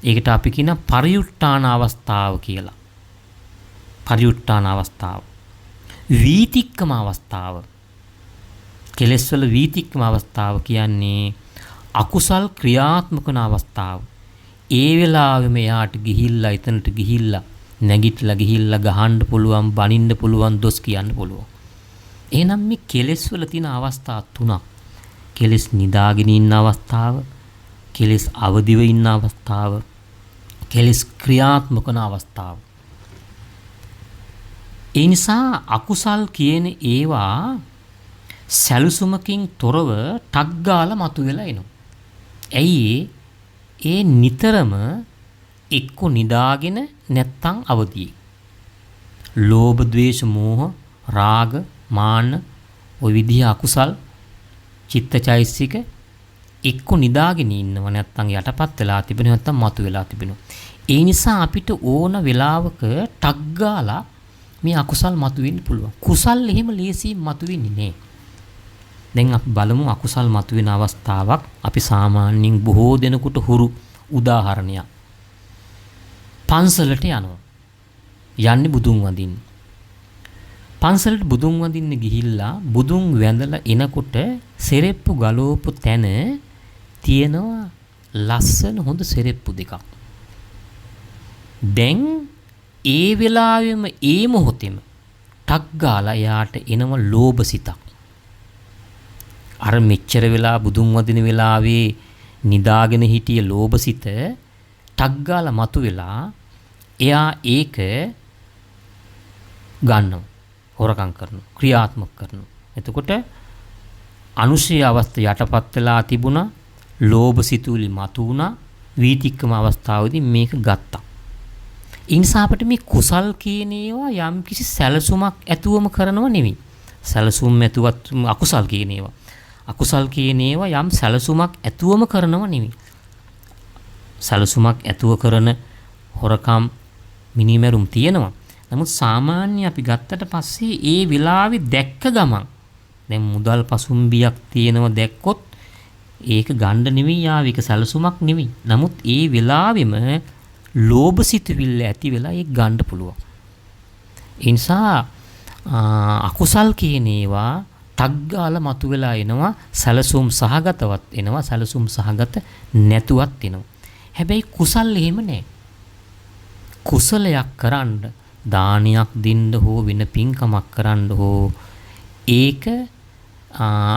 ඒකට අපි කියන පරියුට්ටාන අවස්ථාව කියලා. පරියුට්ටාන අවස්ථාව. වීතික්කම අවස්ථාව. කෙලෙස් වල වීතික්කම අවස්ථාව කියන්නේ අකුසල් ක්‍රියාත්මක වන අවස්ථාව. ඒ වෙලාවෙම එයාට ගිහිල්ලා එතනට ගිහිල්ලා නැගිටලා ගිහිල්ලා ගහන්න පුළුවන්, බනින්න පුළුවන්, දොස් කියන්න පුළුවන්. එහෙනම් මේ කෙලෙස් වල තියෙන අවස්ථා තුනක්. කෙලෙස් නිදාගෙන ඉන්න අවස්ථාව, කෙලෙස් අවදිව ඉන්න අවස්ථාව, කෙලෙස් ක්‍රියාත්මක වන අවස්ථාව. ඒ නිසා අකුසල් කියන ඒවා සැලසුමකින් තොරව ටක් ගාලා මතුවෙලා එනවා. ඇයි ඒ නිතරම එක්ක නිදාගෙන නැත්තම් අවදියේ. ලෝභ, ද්වේෂ, මෝහ, රාග, මාන ඔය විදිහ අකුසල් චිත්තචෛසික එක්ක නිදාගෙන ඉන්නව නැත්තම් යටපත් වෙලා තිබෙනවා නැත්තම් මතු වෙලා තිබෙනවා. ඒ නිසා අපිට ඕන වෙලාවක ටක් ගාලා මේ අකුසල් මතුවෙන්න පුළුවන්. කුසල් එහෙම ලේසියෙන් මතුවෙන්නේ නෑ. දැන් අපි බලමු අකුසල් මතුවෙන අවස්ථාවක් අපි සාමාන්‍යයෙන් බොහෝ දෙනෙකුට හුරු උදාහරණයක්. පන්සලට යනවා. යන්නේ බුදුන් වඳින්න. පන්සලට බුදුන් වඳින්න ගිහිල්ලා බුදුන් වැඳලා එනකොට සෙරෙප්පු ගලවපු තැන තියෙනවා ලස්සන හොඳ සෙරෙප්පු දෙකක්. දැන් ඒ වෙලාවෙම ඒ මොහොතේම ටක් ගාලා එයාට එනම ලෝභ සිතක්. අර මෙච්චර වෙලා බුදුන් වදින වෙලාවේ නිදාගෙන හිටිය ලෝභ සිත ටක් ගාලා මතුවෙලා එයා ඒක ගන්නවා. හොරකම් කරනවා. ක්‍රියාත්මක කරනවා. එතකොට අනුශය අවස්ථ යටපත් වෙලා තිබුණා. ලෝභ සිතුවිලි මතු වුණා. වීතික්කම අවස්ථාවේදී මේක ගත්තා. ඒ නිසා අපිට මේ කුසල් කියන ඒවා යම් කිසි සැලසුමක් ඇතුවම කරනව නෙවෙයි. සැලසුම් ඇතුවත් අකුසල් කියන ඒවා. අකුසල් කියන ඒවා යම් සැලසුමක් ඇතුවම කරනව නෙවෙයි. සැලසුමක් ඇතුව කරන හොරකම් මිනිමෙරුම් තියෙනවා. නමුත් සාමාන්‍ය අපි ගත්තට පස්සේ ඒ වෙලාවේ දැක්ක ගමන් දැන් මුදල් පසුම්බියක් තියෙනවා දැක්කොත් ඒක ගණ්ඩ නෙවෙයි ආවික සැලසුමක් නෙවෙයි. නමුත් ඒ වෙලාවෙම ලෝභ සිතුවිල්ල ඇති වෙලා ඒක ගන්න පුළුවන්. ඒ නිසා අකුසල් කියන ඒවා ටග්ගාලා මතුවලා එනවා සැලසුම් සහගතවත් එනවා සැලසුම් සහගත නැතුවත් එනවා. හැබැයි කුසල් එහෙම නැහැ. කුසලයක් කරන්න දානයක් දෙන්න හෝ වෙන පින්කමක් කරන්න හෝ ඒක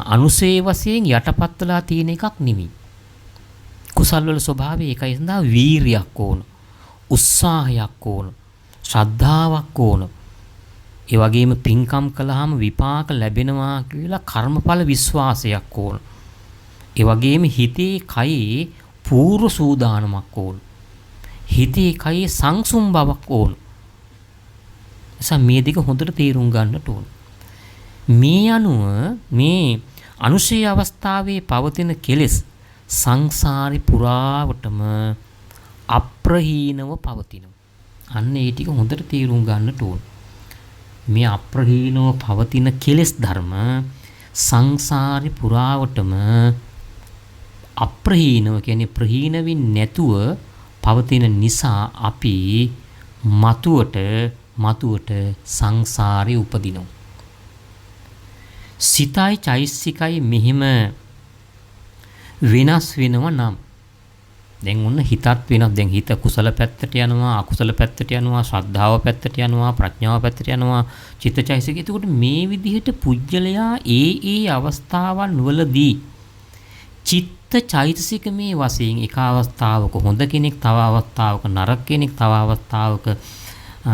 අනුසේ වශයෙන් යටපත් වෙලා තියෙන එකක් නෙවෙයි. කුසල් වල ස්වභාවය ඒකයි. සඳහා වීරියක් ඕන. උත්සාහයක් ඕන. ශ්‍රද්ධාවක් ඕන. ඒ වගේම පින්කම් කළාම විපාක ලැබෙනවා කියලා කර්මඵල විශ්වාසයක් ඕන. ඒ වගේම හිතේ කයේ පූර්ව සූදානමක් ඕන. හිතේ කයේ සංසුම් බවක් ඕන. එසා මේ දෙක හොඳට තේරුම් ගන්නට ඕන. මේ අනුව මේ අනුශය අවස්ථාවේ පවතින කෙලෙස් සංසාරේ පුරාවටම අප්‍රහීනව පවතිනවා. අන්න ඒ ටික හොඳට තේරුම් ගන්නට ඕන. මේ අප්‍රහීනව පවතින කෙලෙස් ධර්ම සංසාරේ පුරාවටම අප්‍රහීනව කියන්නේ ප්‍රහීන වෙන්නේ නැතුව පවතින නිසා අපි මතුවට සංසාරේ උපදිනවා. සිතයි චෛසිකයි මෙහිම වෙනස් වෙනවා නම් දැන් ඔන්න හිතත් වෙනස්. දැන් හිත කුසල පැත්තට යනවා අකුසල පැත්තට යනවා ශ්‍රද්ධාව පැත්තට යනවා ප්‍රඥාව පැත්තට යනවා චිත්තචෛසික. එතකොට මේ විදිහට පුජ්‍යලයා ඒ අවස්ථාවන් වලදී චිත්ත චෛතසික මේ වශයෙන් එක අවස්ථාවක හොඳ කෙනෙක් තව අවස්ථාවක නරක කෙනෙක් තව අවස්ථාවක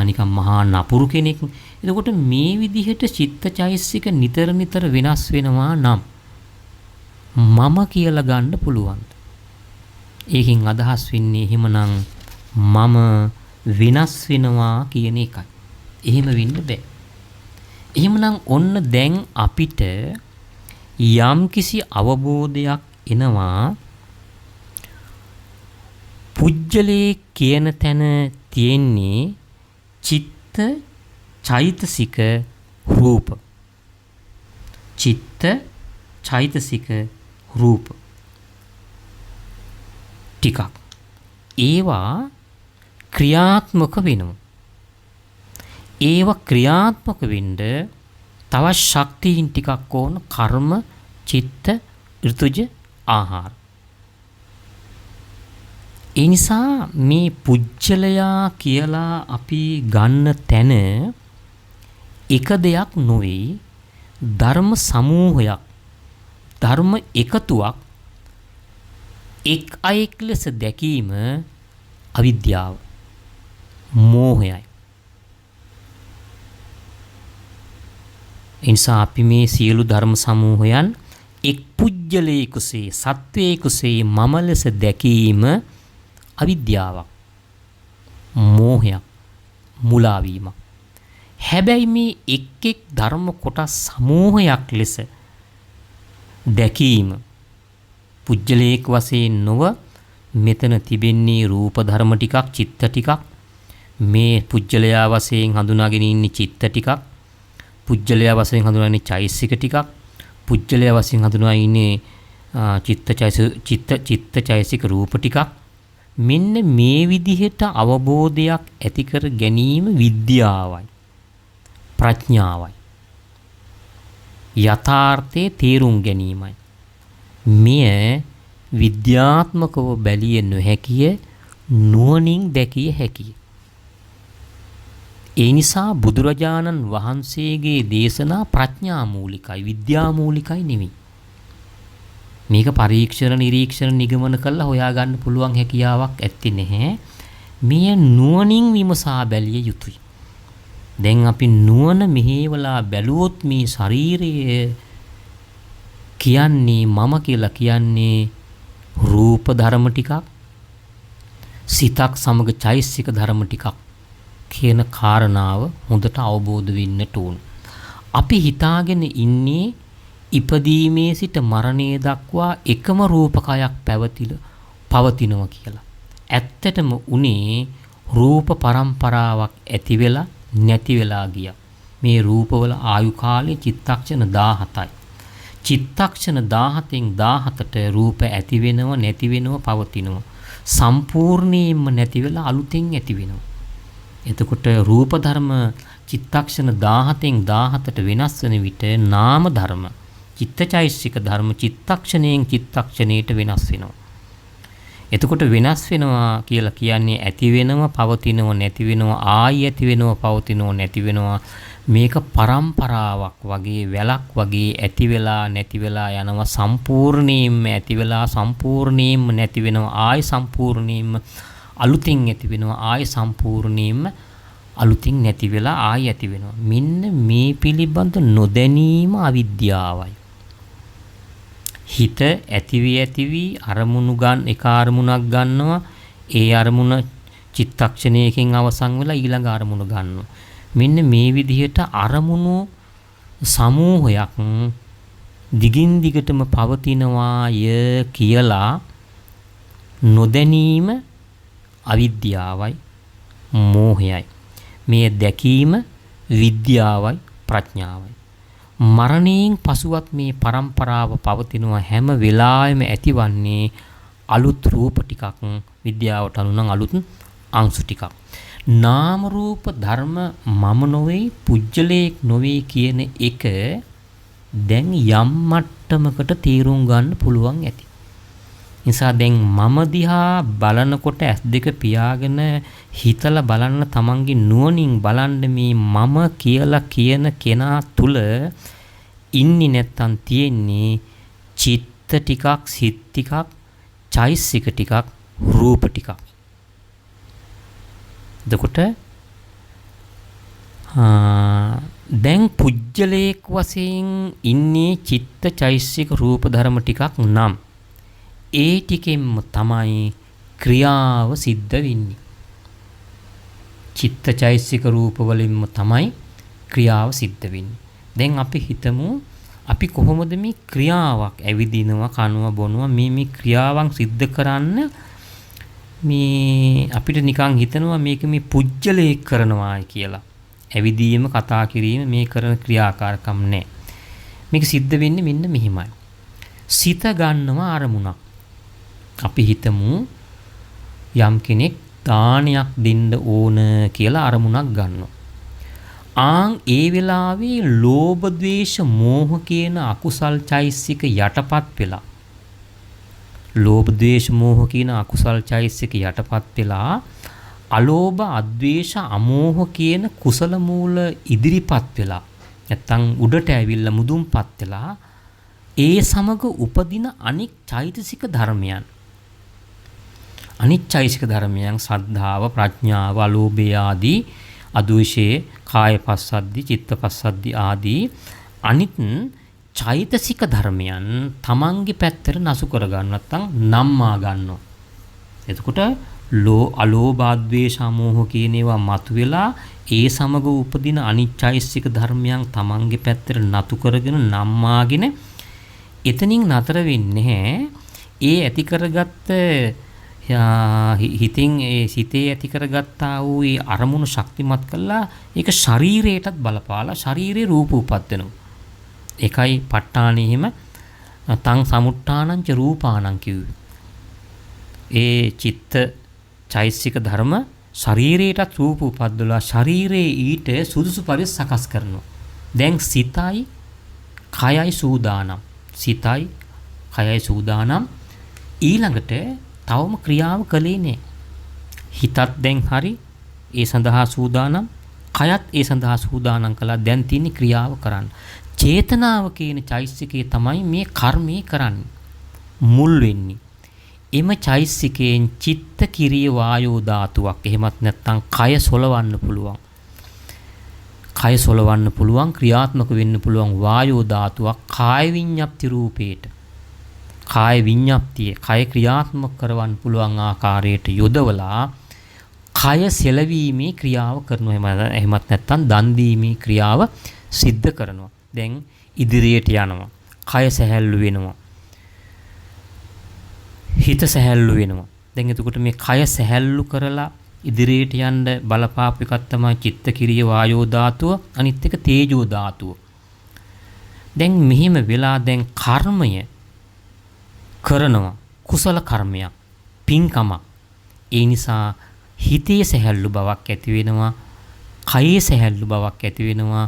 නිකම් මහා නපුරු කෙනෙක්. එතකොට මේ විදිහට චිත්ත චෛතසික නිතර වෙනස් වෙනවා නම් මම කියලා ගන්න පුළුවන්. ඒකෙන් අදහස් වෙන්නේ එහෙමනම් මම වෙනස් වෙනවා කියන එකයි. එහෙම වෙන්න බෑ. එහෙමනම් ඔන්න දැන් අපිට යම්කිසි අවබෝධයක් එනවා පුජ්‍යලේ කියන තැන තියෙන්නේ චිත්ත චෛතසික රූප. චිත්ත චෛතසික රූප ටිකක් ඒවා ක්‍රියාත්මක වෙනවා. ඒවා ක්‍රියාත්මක වෙන්න තව ශක්තියින් ටිකක් ඕන. කර්ම, චිත්ත, ඍතුජ, ආහාර. ඒ නිසා මේ පුජ්‍යලයා කියලා අපි ගන්න තැන එක දෙයක් නොවේ. ධර්ම සමූහයක්, ධර්ම එකතුවක් එක් අයෙක් ලෙස දැකීම අවිද්‍යාව, මෝහයයි. එනිසා අපි මේ සියලු ධර්ම සමූහයන් එක් පුජ්‍යලයකුසේ සත්වයකුසේ මම ලෙස දැකීම අවිද්‍යාවක්, මෝහයක්, මුලාවීමක්. හැබැයි මේ එක් ධර්ම කොටස් සමූහයක් ලෙස දැකීම පුජ්‍යලයක වශයෙන් නොව මෙතන තිබෙන්නේ රූප ධර්ම ටිකක්, චිත්ත ටිකක්, මේ පුජ්‍යලයා වශයෙන් හඳුනාගෙන ඉන්නේ චිත්ත ටිකක්, පුජ්‍යලයා වශයෙන් හඳුනාගෙන ඉන්නේ චෛසික ටිකක්, පුජ්‍යලයා වශයෙන් හඳුනාගෙන ඉන්නේ චිත්තචෛසික රූප ටිකක්. මෙන්න මේ විදිහට අවබෝධයක් ඇති කර ගැනීම විද්‍යාවයි, ප්‍රඥාවයි, යථාර්ථයේ තේරුම් ගැනීමයි. මෙය විද්‍යාත්මකව බැලිය නොහැකිය, නුවණින් දැකිය හැකිය. ඒ නිසා බුදුරජාණන් වහන්සේගේ දේශනා ප්‍රඥා මූලිකයි, විද්‍යා මූලිකයි නෙවෙයි. මේක පරීක්ෂණ නිරීක්ෂණ නිගමන කළා හොයාගන්න පුළුවන් හැකියාවක් ඇත්තේ නැහැ. මෙය නුවණින් විමසා බැලිය යුතුයි. දැන් අපි නුවණ මෙහෙवला බැලුවොත් මේ ශරීරය කියන්නේ මම කියලා කියන්නේ රූප ධර්ම ටිකක්, සිතක් සමග චෛසික ධර්ම ටිකක් කියන කාරණාව හොඳට අවබෝධ වෙන්නට ඕන. අපි හිතාගෙන ඉන්නේ ඉපදීමේ සිට මරණය දක්වා එකම රූපකයක් පවතිනවා කියලා. ඇත්තටම උනේ රූප පරම්පරාවක් ඇති වෙලා නැති වෙලා ගියා. මේ රූපවල ආයු කාලය චිත්තක්ෂණ 17යි. චිත්තක්ෂණ 17න් 17ට රූප ඇති වෙනව නැති වෙනව පවතිනවා. සම්පූර්ණයෙන්ම නැති වෙලා අලුතෙන් ඇති වෙනවා. එතකොට රූප ධර්ම චිත්තක්ෂණ 17න් 17ට වෙනස් වෙන විට නාම ධර්ම, චිත්තචෛසික ධර්ම චිත්තක්ෂණයෙන් චිත්තක්ෂණයට වෙනස් වෙනවා. එතකොට වෙනස් වෙනවා කියලා කියන්නේ ඇති වෙනව, පවතිනව, නැති වෙනව, ආයි ඇති වෙනව, පවතිනව, නැති වෙනවා. මේක පරම්පරාවක් වගේ, වැලක් වගේ ඇති වෙලා නැති වෙලා යනවා. සම්පූර්ණයෙන්ම ඇති වෙලා සම්පූර්ණයෙන්ම නැති වෙනවා. ආයි සම්පූර්ණයෙන්ම අලුතින් ඇති වෙනවා. ආයි සම්පූර්ණයෙන්ම අලුතින් නැති වෙලා ආයි ඇති වෙනවා. මෙන්න මේ පිළිබඳ නොදැනීම අවිද්‍යාවයි. හිත ඇතිවි අරමුණු එක අරමුණක් ගන්නවා. ඒ අරමුණ චිත්තක්ෂණයකින් අවසන් වෙලා ඊළඟ අරමුණ ගන්නවා. මෙන්න මේ විදිහට අරමුණු සමූහයක් දිගින් දිගටම පවතිනවාය කියලා නොදැනීම අවිද්‍යාවයි, මෝහයයි. මේ දැකීම විද්‍යාවයි, ප්‍රඥාවයි. මරණයෙන් පසුවත් මේ පරම්පරාව පවතිනවා. හැම වෙලාවෙම ඇතිවන්නේ අලුත් රූප ටිකක්, විද්‍යාවට අනුව නම් අලුත් අංශු ටිකක්. නාම රූප ධර්ම මම නොවේ, පුජ්‍යලයක් නොවේ කියන එක දැන් යම් මට්ටමකට තේරුම් ගන්න පුළුවන් ඇති. නිසා දැන් මම දිහා බලනකොට ඇස් දෙක පියාගෙන හිතලා බලන්න, තමන්ගේ නුවණින් බලන්න මේ මම කියලා කියන කෙනා තුල ඉන්නේ නැත්තම් තියෙන්නේ චිත්ත ටිකක්, සිත් ටිකක්, චෛසික ටිකක්, රූප ටිකක්. එතකොට දැන් පුජ්‍යලයක් වශයෙන් ඉන්නේ චිත්ත, චෛසික, රූප ධර්ම ටිකක් නම් ඒ ටිකෙන්ම තමයි ක්‍රියාව සිද්ධ වෙන්නේ. චිත්ත, චෛසික, රූප වලින්ම තමයි ක්‍රියාව සිද්ධ වෙන්නේ. දැන් අපි හිතමු අපි කොහොමද මේ ක්‍රියාවක් ඇවිදිනවා, කනවා, බොනවා මේ ක්‍රියාවන් සිද්ධ කරන්න මේ අපිට නිකන් හිතනවා මේක මේ පුජ්‍යලයක් කරනවා කියලා. ඇවිදීම, කතා කිරීම මේ කරන ක්‍රියාකාරකම් නෑ. මේක සිද්ධ වෙන්නේ මෙන්න මෙහිමයි. සිත ගන්නවා අරමුණක්. අපි හිතමු යම් කෙනෙක් දානයක් දෙන්න ඕන කියලා අරමුණක් ගන්නවා. ඒ වෙලාවේ ලෝභ, ද්වේෂ, මෝහ කියන අකුසල් චෛසික යටපත් වෙලා, ලෝභ, ද්වේෂ, මෝහ කියන අකුසල් චෛසික යටපත් වෙලා අලෝභ, අද්වේෂ, අමෝහ කියන කුසල මූල ඉදිරිපත් වෙලා නැත්තම් උඩට ඇවිල්ලා මුදුන්පත් වෙලා ඒ සමග උපදින අනික් චෛතසික ධර්මයන්, අනිච්චෛසික ධර්මයන් සද්ධාව, ප්‍රඥාව, අලෝභය ආදී, අද්වේෂයේ, කායපස්සද්ධි, චිත්තපස්සද්ධි ආදී අනිත් චෛතසික ධර්මයන් තමන්ගේ පැත්තට නසු කර ගන්න නැත්නම් නම්මා ගන්නවා. එතකොට අලෝභ, ද්වේෂ, මෝහ කියන ඒවා මතුවෙලා ඒ සමග උපදින අනිච්චෛසික ධර්මයන් තමන්ගේ පැත්තට නතු කරගෙන නම්මාගෙන එතනින් නතර වෙන්නේ නැහැ. ඒ ඇති කරගත්ත හිතින් ඒ සිතේ ඇති කරගත්තා වූ ඒ අරමුණු ශක්තිමත් කළා ඒක ශරීරයටත් බලපාලා ශරීරේ රූප උපදිනවා. ඒකයි ප ဋ ාණෙහිම තං සමුට්ඨානං ච රූපාණං කිව්වේ. ඒ චිත්ත චෛසික ධර්ම ශරීරයටත් රූප උපද්දලා ශරීරයේ ඊට සුදුසු පරිදි සකස් කරනවා. දැන් සිතයි කයයි සූදානම්. සිතයි කයයි සූදානම්. ඊළඟට තවම ක්‍රියාව කළේ නෑ. හිතත් දැන් හරි ඒ සඳහා සූදානම්. කයත් ඒ සඳහා සූදානම් කළා. දැන් තියෙන්නේ ක්‍රියාව කරන්න. චේතනාව කියන චෛසිකේ තමයි මේ කර්මය කරන්නේ. මුල් වෙන්නේ. එම චෛසිකයෙන් චිත්ත කිරිය වායෝ ධාතුවක්. එහෙමත් නැත්නම් කය සොලවන්න පුළුවන්. කය සොලවන්න පුළුවන් ක්‍රියාත්මක වෙන්න පුළුවන් වායෝ ධාතුවක් කාය විඤ්ඤාප්ති රූපේට. කාය විඤ්ඤාප්තිය කය ක්‍රියාත්මක කරවන්න පුළුවන් ආකාරයට යොදවලා කය සෙලවීමේ ක්‍රියාව කරනවා. එහෙමත් නැත්නම් දන් දීමේ ක්‍රියාව සිද්ධ කරනවා. දැන් ඉදිරියට යනවා. කය සැහැල්ලු වෙනවා. හිත සැහැල්ලු වෙනවා. දැන් එතකොට මේ කය සැහැල්ලු කරලා ඉදිරියට යන්න බලපාපු එකක් තමයි චිත්ත කිරිය වායෝ ධාතුව. අනිත් එක තේජෝ ධාතුව. දැන් මෙහිම වෙලා දැන් කර්මය කරනවා. කුසල කර්මයක්. පින්කමක්. ඒ නිසා හිතේ සැහැල්ලු බවක් ඇති වෙනවා. කයේ සැහැල්ලු බවක් ඇති වෙනවා.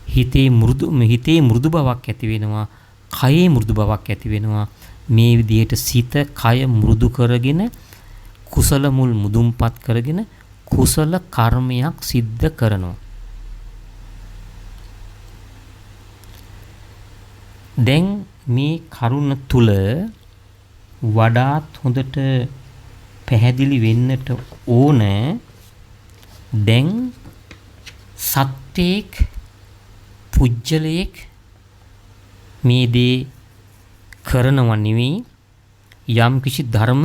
හිතේ මෘදු බවක් ඇති වෙනවා. කයේ මෘදු බවක් ඇති වෙනවා. මේ විදිහට සිත කය මෘදු කරගෙන කුසල මුල් මුදුන්පත් කරගෙන කුසල කර්මයක් සිද්ධ කරනවා. දැන් මේ කරුණ තුල වඩාත් හොඳට පැහැදිලි වෙන්නට ඕන දැන් සත්‍යයක් පුජ්‍යලයක් මේ දේ කරනව නෙවෙයි යම් කිසි ධර්ම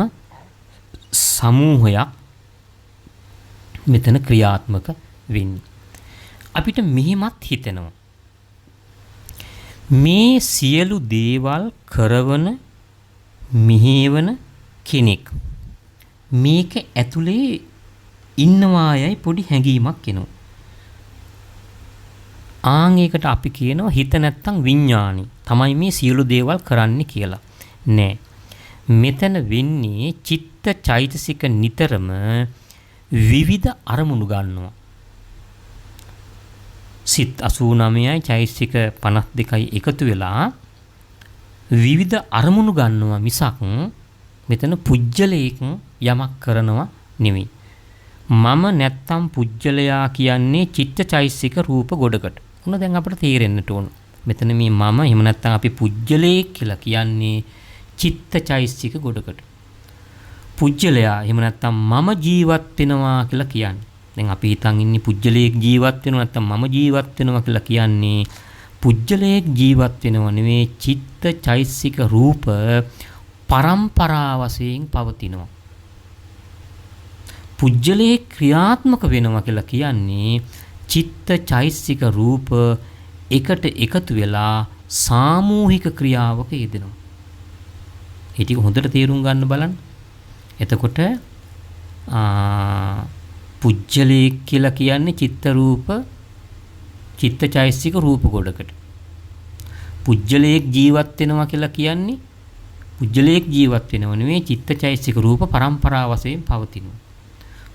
සමූහයක් මෙතන ක්‍රියාත්මක වෙන්නේ. අපිට මෙහිමත් හිතෙනවා මේ සියලු දේවල් කරවන මිහිවන කෙනෙක් මේක ඇතුලේ ඉන්නවායයි පොඩි හැඟීමක් එනවා. ආන් ඒකට අපි කියනවා හිත නැත්තම් විඥානි තමයි මේ සියලු දේවල් කරන්නේ කියලා. නෑ. මෙතන වෙන්නේ චිත්ත චෛතසික නිතරම විවිධ අරමුණු ගන්නවා. සිත් 89යි චෛතසික 52යි එකතු වෙලා විවිධ අරමුණු ගන්නවා මිසක් මෙතන පුජ්‍යලයක යමක් කරනවා නෙවෙයි. මම නැත්තම් පුජ්‍යලයා කියන්නේ චිත්ත චෛතසික රූප ගොඩකට. උන දැන් අපිට තේරෙන්නට ඕන. මෙතන මේ මම එහෙම නැත්තම් අපි පුජ්‍යලයේ කියලා කියන්නේ චිත්ත චෛතසික ගොඩකට. පුජ්‍යලයා එහෙම නැත්තම් මම ජීවත් වෙනවා කියලා කියන්නේ. දැන් අපි හිතන් ඉන්නේ පුජ්‍යලයේක් ජීවත් වෙනවා නැත්තම් මම ජීවත් වෙනවා කියලා කියන්නේ පුජ්‍යලයේක් ජීවත් වෙනව නෙවෙයි චිත්ත චෛතසික රූප පරම්පරා වශයෙන් පවතිනවා. පුජ්‍යලයේ ක්‍රියාත්මක වෙනවා කියලා කියන්නේ චිත්ත චෛතසික රූප එකට එකතු වෙලා සාමූහික ක්‍රියාවක යෙදෙනවා. ඒ ටික හොඳට තේරුම් ගන්න බලන්න. එතකොට පුජ්‍යලයේ කියලා කියන්නේ චිත්ත රූප චිත්ත චෛතසික රූප ගොඩකට. පුජ්‍යලයේ ජීවත් වෙනවා කියලා කියන්නේ පුජ්‍යලයේ ජීවත් වෙනව නෙවෙයි චිත්ත චෛතසික රූප පරම්පරා වශයෙන් පවතිනවා.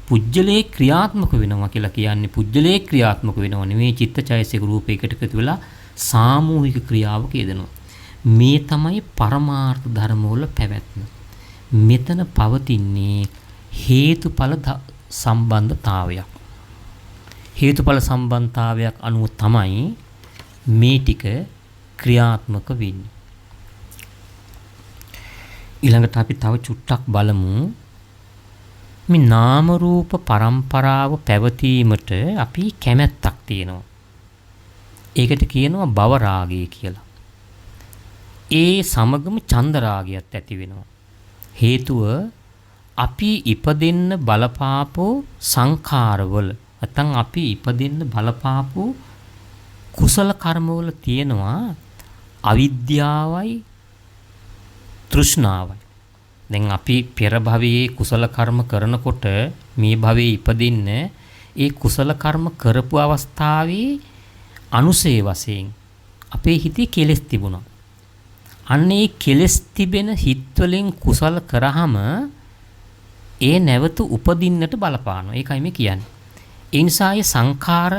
පුජ්‍යලයේ ක්‍රියාත්මක වෙනවා කියලා කියන්නේ පුජ්‍යලයේ ක්‍රියාත්මක වෙනව නෙවෙයි චිත්ත චෛතසික රූපයකට එකතු වෙලා සාමූහික ක්‍රියාවක යෙදෙනවා. මේ තමයි පරමාර්ථ ධර්මවල පැවැත්ම. මෙතන පවතින්නේ හේතුඵල සම්බන්ධතාවයක්. හේතුඵල සම්බන්ධතාවයක් අනුව තමයි මේ ටික ක්‍රියාත්මක වෙන්නේ. ඊළඟට අපි තව චුට්ටක් බලමු. මේ නාම රූප පරම්පරාව පැවතීමට අපි කැමැත්තක් තියෙනවා. ඒකට කියනවා භව රාගය කියලා. ඒ සමගම ඡන්ද රාගයත් ඇති වෙනවා. හේතුව අපි ඉපදෙන්න බලපාපෝ සංඛාරවල නැත්නම් අපි ඉපදෙන්න බලපාපෝ කුසල කර්මවල තියෙනවා අවිද්‍යාවයි තෘෂ්ණාවයි. දැන් අපි පෙර භවයේ කුසල කර්ම කරනකොට මේ භවයේ ඉපදින්න ඒ කුසල කර්ම කරපු අවස්ථාවේ අනුසේ වශයෙන් අපේ හිතේ කෙලෙස් තිබුණා. අන්න ඒ කෙලෙස් තිබෙන හිත් වලින් කුසල කරාම ඒ නැවත උපදින්නට බලපානවා. ඒකයි මේ කියන්නේ. ඒ නිසා ඒ සංඛාර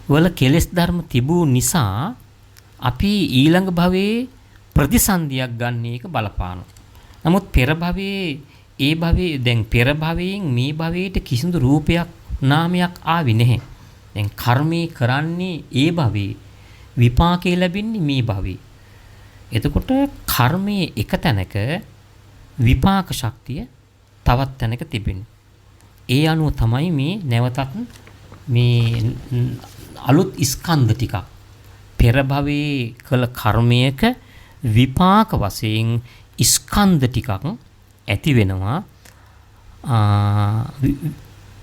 වල කෙලෙස් ධර්ම තිබූ නිසා අපි ඊළඟ භවයේ ප්‍රතිසන්දියක් ගන්න එක බලපානවා. නමුත් පෙර භවයේ ඒ භවයේ දැන් පෙර භවයෙන් මේ භවයට කිසිදු රූපයක් නාමයක් ආවේ නැහැ. දැන් කර්මී කරන්නේ ඒ භවයේ විපාකේ ලැබෙන්නේ මේ භවයේ. එතකොට කර්මයේ එක තැනක විපාක ශක්තිය තවත් තැනක තිබෙන්නේ. ඒ අනුව තමයි මේ නැවතත් මේ අලුත් ස්කන්ධ ටිකක් පෙර භවයේ කළ කර්මයක විපාක වශයෙන් ස්කන්ධ ටිකක් ඇති වෙනවා.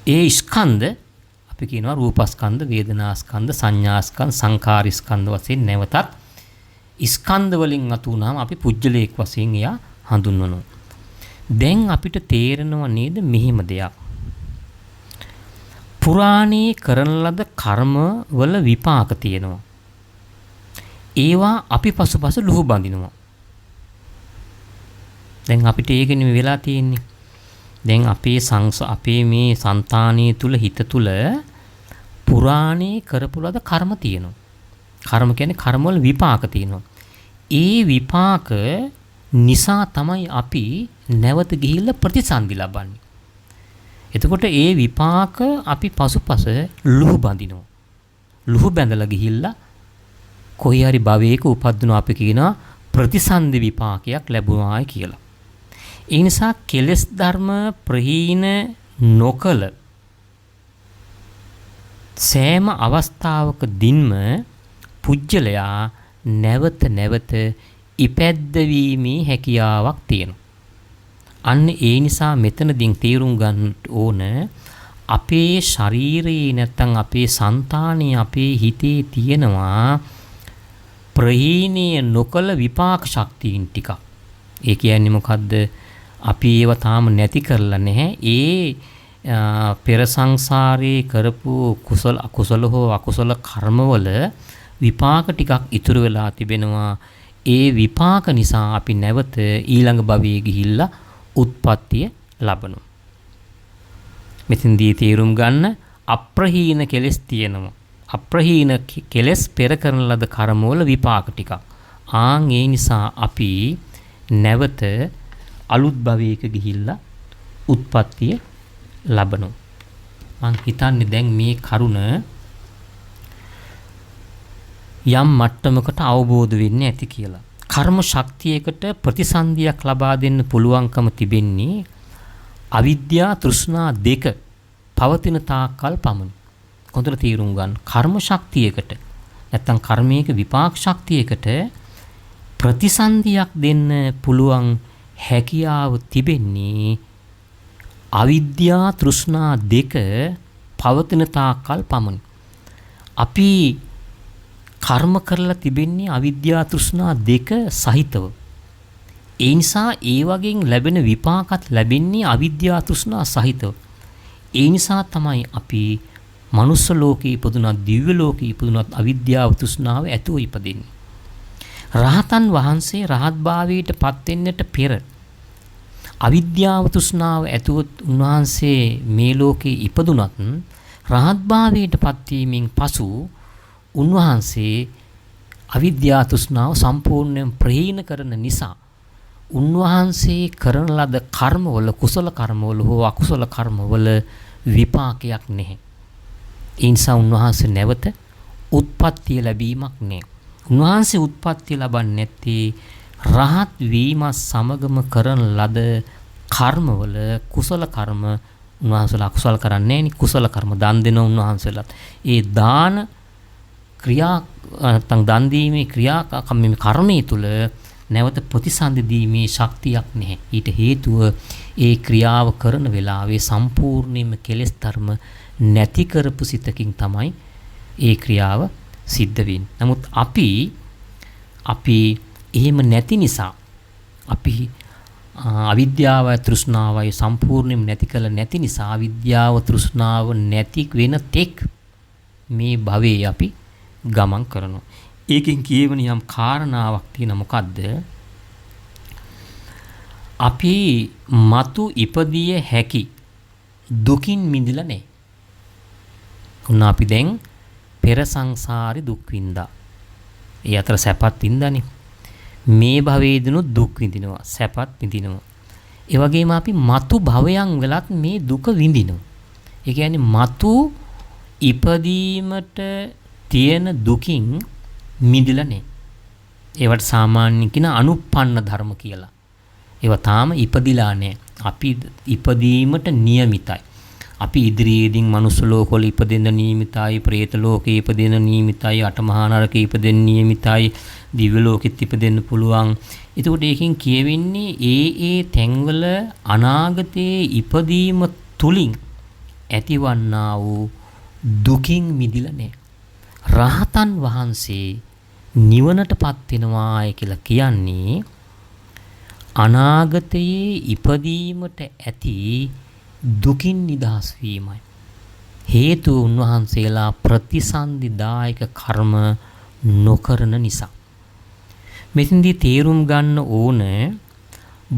ඒ ස්කන්ධ අපි කියනවා රූපස්කන්ධ, වේදනාස්කන්ධ, සංඥාස්කන්ධ, සංකාරස්කන්ධ වශයෙන් නැවතත් ස්කන්ධ වලින් අතු වුණාම අපි පුජ්‍යලයක් වශයෙන් එයා හඳුන්වනවා. දැන් අපිට තේරෙනව නේද මෙහිම දෙයක්. පුරාණේ කරන ලද කර්ම වල විපාක තියෙනවා. ඒවා අපි පසුපස ලුහු බඳිනවා. දැන් අපිට ඒකනේ වෙලා තියෙන්නේ. දැන් අපේ මේ సంతානිය තුල හිත තුල පුරාණේ කරපු ලද කර්ම තියෙනවා. කර්ම කියන්නේ කර්ම වල විපාක තියෙනවා. ඒ විපාක නිසා තමයි අපි නැවත ගිහිල්ලා ප්‍රතිසන්දි ලබන්නේ. එතකොට ඒ විපාක අපි පසුපස ලුහු බඳිනවා. ලුහු බැඳලා ගිහිල්ලා කොයි හරි භවයක උපදිනවා අපි කියනවා ප්‍රතිසන්දි විපාකයක් ලැබුණායි කියලා. ඒ නිසා කෙලෙස් ධර්ම ප්‍රහීන නොකල සෑම අවස්ථාවකදීම පුජ්‍යලයා නැවත නැවත ඉපැද්දවීමේ හැකියාවක් තියෙනවා. අන්න ඒ නිසා මෙතනදී තේරුම් ගන්න ඕන අපේ ශරීරයේ නැත්තම් අපේ సంతානයේ අපේ හිතේ තියෙනවා ප්‍රහීනීය නොකල විපාක ශක්තියින් ටිකක්. ඒ කියන්නේ මොකද්ද? අපි ඒව තාම නැති කරලා නැහැ. ඒ පෙර සංසාරේ කරපු කුසල අකුසල හෝ අකුසල කර්මවල විපාක ටිකක් ඉතුරු වෙලා තිබෙනවා. ඒ විපාක නිසා අපි නැවත ඊළඟ භවයේ ගිහිල්ලා උත්පත්තිය ලබනවා. මෙතෙන්දී තේරුම් ගන්න අප්‍රහීන කෙලෙස් තියෙනවා. අප්‍රහීන කෙලෙස් පෙර කරන ලද කර්මවල විපාක ටිකක්. ඒ නිසා අපි නැවත අලුත් භවයක ගිහිල්ලා උත්පත්තිය ලබනවා. මං හිතන්නේ දැන් මේ කරුණ යම් මට්ටමකට අවබෝධ වෙන්නේ ඇති කියලා. කර්ම ශක්තියකට ප්‍රතිසන්දියක් ලබා දෙන්න පුළුවන්කම තිබෙන්නේ අවිද්‍යා තෘෂ්ණා දෙක පවතින තාක්කල් පමණි. කොහොමද තීරුම් ගන්න? කර්ම ශක්තියකට නැත්තම් කර්මයක විපාක ශක්තියකට ප්‍රතිසන්දියක් දෙන්න පුළුවන් හැකියාව තිබෙන්නේ අවිද්‍යා තෘෂ්ණා දෙක පවතින තාක්කල් පමණි. අපි කර්ම කරලා තිබෙන්නේ අවිද්‍යා තෘෂ්ණා දෙක සහිතව. ඒ නිසා ඒ වගේ ලැබෙන විපාකත් ලැබෙන්නේ අවිද්‍යා තෘෂ්ණා සහිතව. ඒ නිසා තමයි අපි මනුස්ස ලෝකේ ඉපදුනත් දිව්‍ය ලෝකේ ඉපදුනත් අවිද්‍යාව තෘෂ්ණාව ඇතුව ඉපදින්නේ. රහතන් වහන්සේ රහත් භාවයට පත් වෙන්නට පෙර අවිද්‍යාව තෘෂ්ණාව ඇතුව උන්වහන්සේ මේ ලෝකේ ඉපදුනත් රහත් භාවයට පත් වීමෙන් පසු උන්වහන්සේ අවිද්‍යා තෘෂ්ණාව සම්පූර්ණයෙන් ප්‍රහීන කරන නිසා උන්වහන්සේ කරන ලද කර්මවල කුසල කර්මවල හෝ අකුසල කර්මවල විපාකයක් නැහැ. ඒ නිසා උන්වහන්සේ නැවත උත්පත්තිය ලැබීමක් නැහැ. උන්වහන්සේ උත්පත්තිය ලබන්නේ නැත්තේ රහත් වීම සමගම කරන ලද කර්මවල කුසල කර්ම උන්වහන්සේලා අකුසල කරන්නේ නැහැ නේ. කුසල කර්ම දන් දෙන උන්වහන්සේලාත් ඒ දාන ක්‍රියා නැත්නම් දන් දීමේ ක්‍රියා කර්මයේ තුල නැවත ප්‍රතිසන්දි දීමේ ශක්තියක් නැහැ. ඊට හේතුව ඒ ක්‍රියාව කරන වෙලාවේ සම්පූර්ණයෙන්ම කෙලෙස් ධර්ම නැති කරපු සිතකින් තමයි ඒ ක්‍රියාව සිද්ධ වෙන්නේ. නමුත් අපි එහෙම නැති නිසා අපි අවිද්‍යාවයි තෘෂ්ණාවයි සම්පූර්ණයෙන්ම නැති කළ නැති නිසා අවිද්‍යාව තෘෂ්ණාව නැති වෙන තෙක් මේ භවයේ අපි ගමන් කරනවා. ඒකෙන් කියවෙන යම් කාරණාවක් තියෙන මොකද්ද? අපි මතු ඉපදිය හැකි දුකින් මිදලා නැහැ. උන්න අපි දැන් පෙර සංසාරේ දුක් විඳා. ඒ අතර සැපත් විඳානේ. මේ භවයේදිනුත් දුක් විඳිනවා, සැපත් විඳිනවා. ඒ වගේම අපි මතු භවයන් වලත් මේ දුක විඳිනවා. ඒ කියන්නේ මතු ඉපදීමට තියෙන දුකින් මිදලා නැහැ. ඒවට සාමාන්‍යයෙන් කියන අනුප්පන්න ධර්ම කියලා. ඒවා තාම ඉපදිලා නැහැ. අපි ඉපදීමට නියමිතයි. අපි ඉදිරියේදී මනුස්ස ලෝකවල ඉපදෙන්න නියමිතයි, പ്രേත ලෝකේ ඉපදෙන්න නියමිතයි, අටමහා නරකේ ඉපදෙන්න නියමිතයි, දිව්‍ය ලෝකෙත් ඉපදෙන්න පුළුවන්. එතකොට ඒකෙන් කියවෙන්නේ ඒ තැන්වල අනාගතයේ ඉපදීම තුලින් ඇතිවන්නා වූ දුකින් මිදිලා නැහැ. රහතන් වහන්සේ නිවනටපත් වෙනවායි කියලා කියන්නේ අනාගතයේ ඉපදීමට ඇති දුකින් නිදහස් වීමයි. හේතු උන්වහන්සේලා ප්‍රතිසන්දිදායක කර්ම නොකරන නිසා. මෙතෙන්දී තේරුම් ගන්න ඕන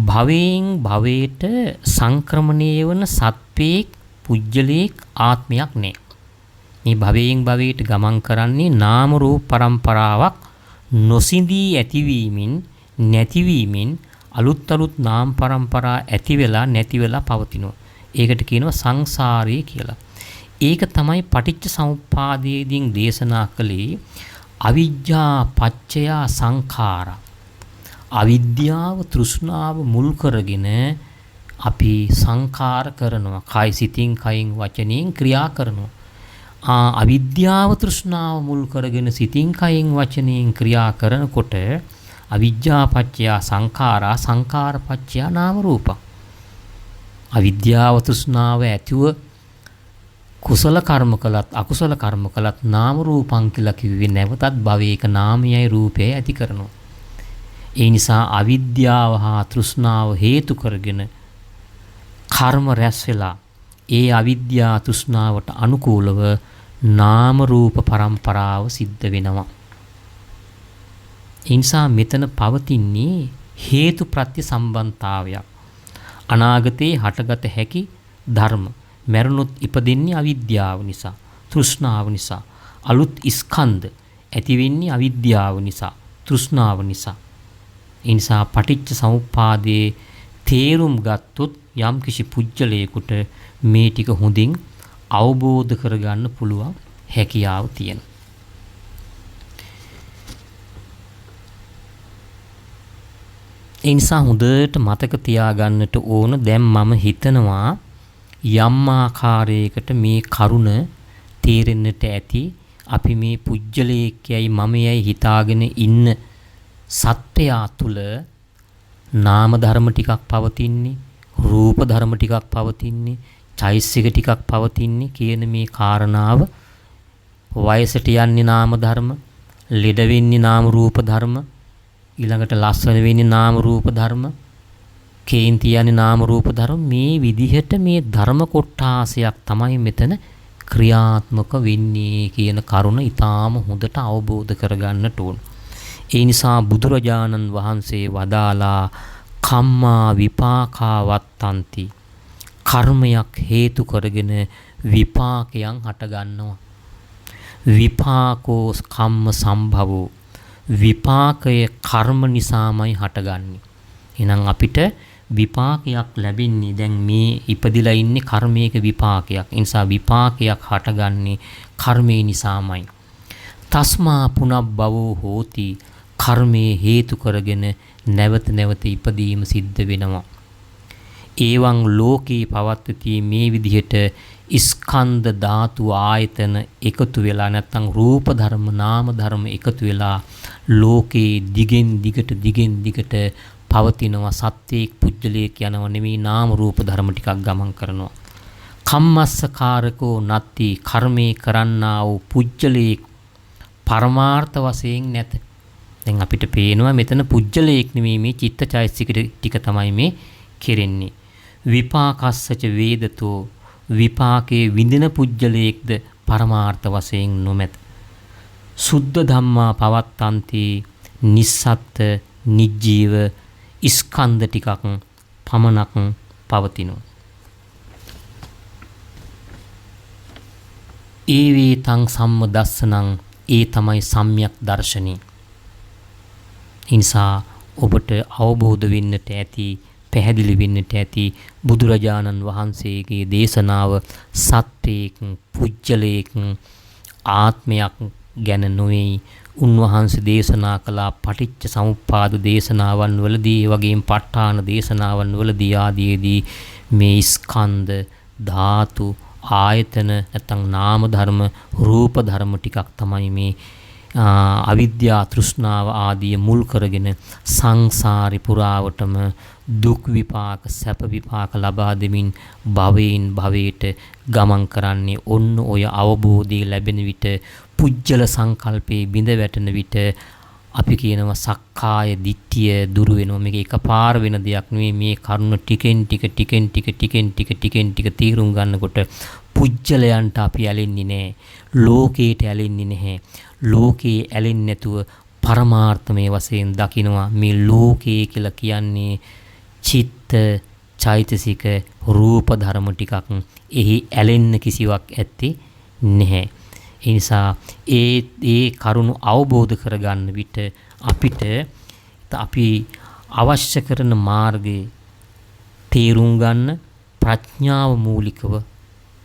භවයෙන් භවයට සංක්‍රමණය වන සත්වයක් පුජ්‍යලයක් ආත්මයක් නෑ. මේ භවයෙන් භවයට ගමන් කරන්නේ නාම රූප පරම්පරාවක් නොසිඳී ඇතිවීමෙන් නැතිවීමෙන් අලුත් නාම පරම්පරා ඇති වෙලා නැති වෙලා පවතිනවා. ඒකට කියනවා සංසාරය කියලා. ඒක තමයි පටිච්ච සමුප්පාදයේදී දේශනා කළේ අවිජ්ජා පච්චය සංඛාරා. අවිද්‍යාව තෘෂ්ණාව මුල් කරගෙන අපි සංඛාර කරනවා. කය සිතින් කයින් වචනයෙන් ක්‍රියා කරනවා. අවිද්‍යාව තෘෂ්ණාව මුල් කරගෙන සිතින් කයින් වචනයෙන් ක්‍රියා කරනකොට අවිජ්ජා පච්චය සංඛාරා සංඛාර පච්චය නාම රූපං. අවිද්‍යාව තෘෂ්ණාව ඇතිව කුසල කර්ම කළත් අකුසල කර්ම කළත් නාම රූපං කියලා කිව්වේ නැවතත් භවයක නාමයයි රූපයයි ඇති කරනවා. ඒ නිසා අවිද්‍යාව හා තෘෂ්ණාව හේතු කරගෙන කර්ම රැස් වෙලා ඒ අවිද්‍යා තෘෂ්ණාවට අනුකූලව නාම රූප පරම්පරාව සිද්ධ වෙනවා. ඒ නිසා මෙතන පවතින්නේ හේතු ප්‍රත්‍ය සම්බන්ධතාවයක්. අනාගතේ හටගත හැකි ධර්ම මරණොත් ඉපදෙන්නේ අවිද්‍යාව නිසා, තෘෂ්ණාව නිසා. අලුත් ස්කන්ධ ඇති වෙන්නේ අවිද්‍යාව නිසා, තෘෂ්ණාව නිසා. ඒ නිසා පටිච්ච සමුප්පාදයේ තේරුම් ගත්තොත් යම් කිසි පුජ්‍යලයකට මේ ටික හොඳින් අවබෝධ කරගන්න පුළුවන් හැකියාව තියෙනවා. ඒ නිසා හොඳට මතක තියාගන්නට ඕන දැන් මම හිතනවා යම් ආකාරයකට මේ කරුණ තේරෙන්නට ඇති. අපි මේ පුජ්‍යලයකයි මමයයි හිතාගෙන ඉන්න සත්‍යය තුළ නාම ධර්ම ටිකක් පවතින්නේ, රූප ධර්ම ටිකක් පවතින්නේ, චෛසික ටිකක් පවතින්නේ කියන මේ කාරණාව වයසට යන්නේ නාම ධර්ම, ලෙඩ වෙන්නේ නාම රූප ධර්ම, ඊළඟට ලස්සන වෙන්නේ නාම රූප ධර්ම, කේන්ති යන්නේ නාම රූප ධර්ම. මේ විදිහට මේ ධර්ම කොටාසයක් තමයි මෙතන ක්‍රියාත්මක වෙන්නේ කියන කරුණ ඊටාම හොඳට අවබෝධ කරගන්නට ඕන. ඒ නිසා බුදුරජාණන් වහන්සේ වදාලා කම්මා විපාකා වත්තන්ති. කර්මයක් හේතු කරගෙන විපාකයන් හට ගන්නවා. විපාකෝ කම්ම සම්භවෝ. විපාකය කර්ම නිසාමයි හටගන්නේ. එහෙනම් අපිට විපාකයක් ලැබෙන්නේ දැන් මේ ඉපදිලා ඉන්නේ කර්මයක විපාකයක්. ඒ නිසා විපාකයක් හටගන්නේ කර්මය නිසාමයි. තස්මා පුනබ්බවෝ හෝති. කර්මයේ හේතු කරගෙන නැවත නැවත ඉපදීම සිද්ධ වෙනවා. ඒවං ලෝකේ පවත්ති මේ විදිහට ස්කන්ධ ධාතු ආයතන එකතු වෙලා නැත්නම් රූප ධර්ම නාම ධර්ම එකතු වෙලා ලෝකේ දිගෙන් දිගට පවතිනවා. සත්‍යයක් පුජ්‍යලයක් යනව නෙමෙයි, නාම රූප ධර්ම ටිකක් ගමන් කරනවා. කම්මස්සකාරකෝ නත්ති. කර්මේ කරන්නා වූ පුජ්‍යලයක් පරමාර්ථ වශයෙන් නැත. දැන් අපිට පේනවා මෙතන පුජ්‍යලයක් නෙමෙයි මේ චිත්තචෛතසික ටික තමයි මේ කෙරෙන්නේ. විපාකස්සච වේදතෝ විපාකේ විඳින පුජ්‍යලයක්ද පරමාර්ථ වශයෙන් නොමැත. සුද්ධ ධම්මා පවත්තන්ති නිස්සත්ත නිජ්ජීව ස්කන්ධ ටිකක් පමණක් පවතිනු. ඒ වේතං සම්මදස්සනං ඒ තමයි සම්‍යක් දර්ශනී. ඉන්සා ඔබට අවබෝධ වෙන්නට ඇති පැහැදිලි වෙන්නට ඇති බුදුරජාණන් වහන්සේගේ දේශනාව සත්‍යයක් පුජ්‍යලයක් ආත්මයක් ගැන නොවේ. උන්වහන්සේ දේශනා කළ පටිච්ච සමුප්පාද දේශනාවන් වලදී ඒ වගේම ප ဋ ාණ දේශනාවන් වලදී ආදීදී මේ ස්කන්ධ ධාතු ආයතන නැත්නම් නාම ධර්ම රූප ධර්ම ටිකක් තමයි මේ අවිද්‍යා තෘෂ්ණාව ආදී මුල් කරගෙන සංසාරි පුරාවටම දුක් විපාක සැප විපාක ලබා දෙමින් භවයෙන් භවයට ගමන් කරන්නේ. ඔන්න ඔය අවබෝධය ලැබෙන විට පුජ්‍යල සංකල්පේ බිඳ වැටෙන විට අපි කියනවා සක්කාය දිට්ඨිය දුරු වෙනවා. මේක එකපාර වෙන දෙයක් නෙවෙයි. මේ කරුණ ටිකෙන් ටික තීරුම් ගන්නකොට පුජ්‍යලයන්ට අපි ඇලෙන්නේ නැහැ. ලෝකයට ඇලෙන්නේ නැහැ. ලෝකේ ඇලෙන්නේ නැතුව පරමාර්ථමය වශයෙන් දකිනවා. මේ ලෝකේ කියලා කියන්නේ චිත්ත චෛතසික රූප ධර්ම ටිකක්. එහි ඇලෙන්න කිසිවක් ඇත්තේ නැහැ. ඒ නිසා ඒ කරුණු අවබෝධ කරගන්න විට අපිට අපි අවශ්‍ය කරන මාර්ගයේ තේරුම් ගන්න ප්‍රඥාව මූලිකව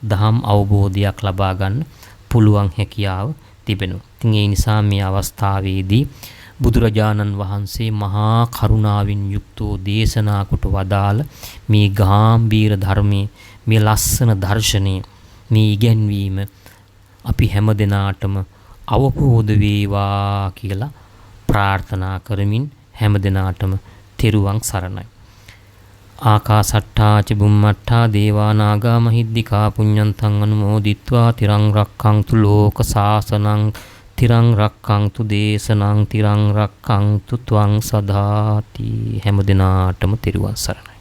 දහම් අවබෝධයක් ලබා ගන්න පුළුවන් හැකියාව තිබෙනවා. ඉතින් ඒ නිසා මේ අවස්ථාවේදී බුදුරජාණන් වහන්සේ මහා කරුණාවෙන් යුක්තව දේශනා කොට වදාළ මේ ගාම්භීර ධර්මයේ මේ ලස්සන දර්ශනය මේ ඉගැන්වීම අපි හැම දිනාටම අවබෝධ වේවා කියලා ප්‍රාර්ථනා කරමින් හැම දිනාටම තෙරුවන් සරණයි. ආකාසට්ටා ච බුම්මට්ටා දේවා නාග මහිද්దికා පුඤ්ඤන්තං අනුමෝදිත්වා තිරං රක්ඛන්තු ලෝක සාසනං තිරං රක්ඛන්තු දේශනං තිරං රක්ඛන්තු ත්වං සදාති. හැම දිනාටම තෙරුවන් සරණයි.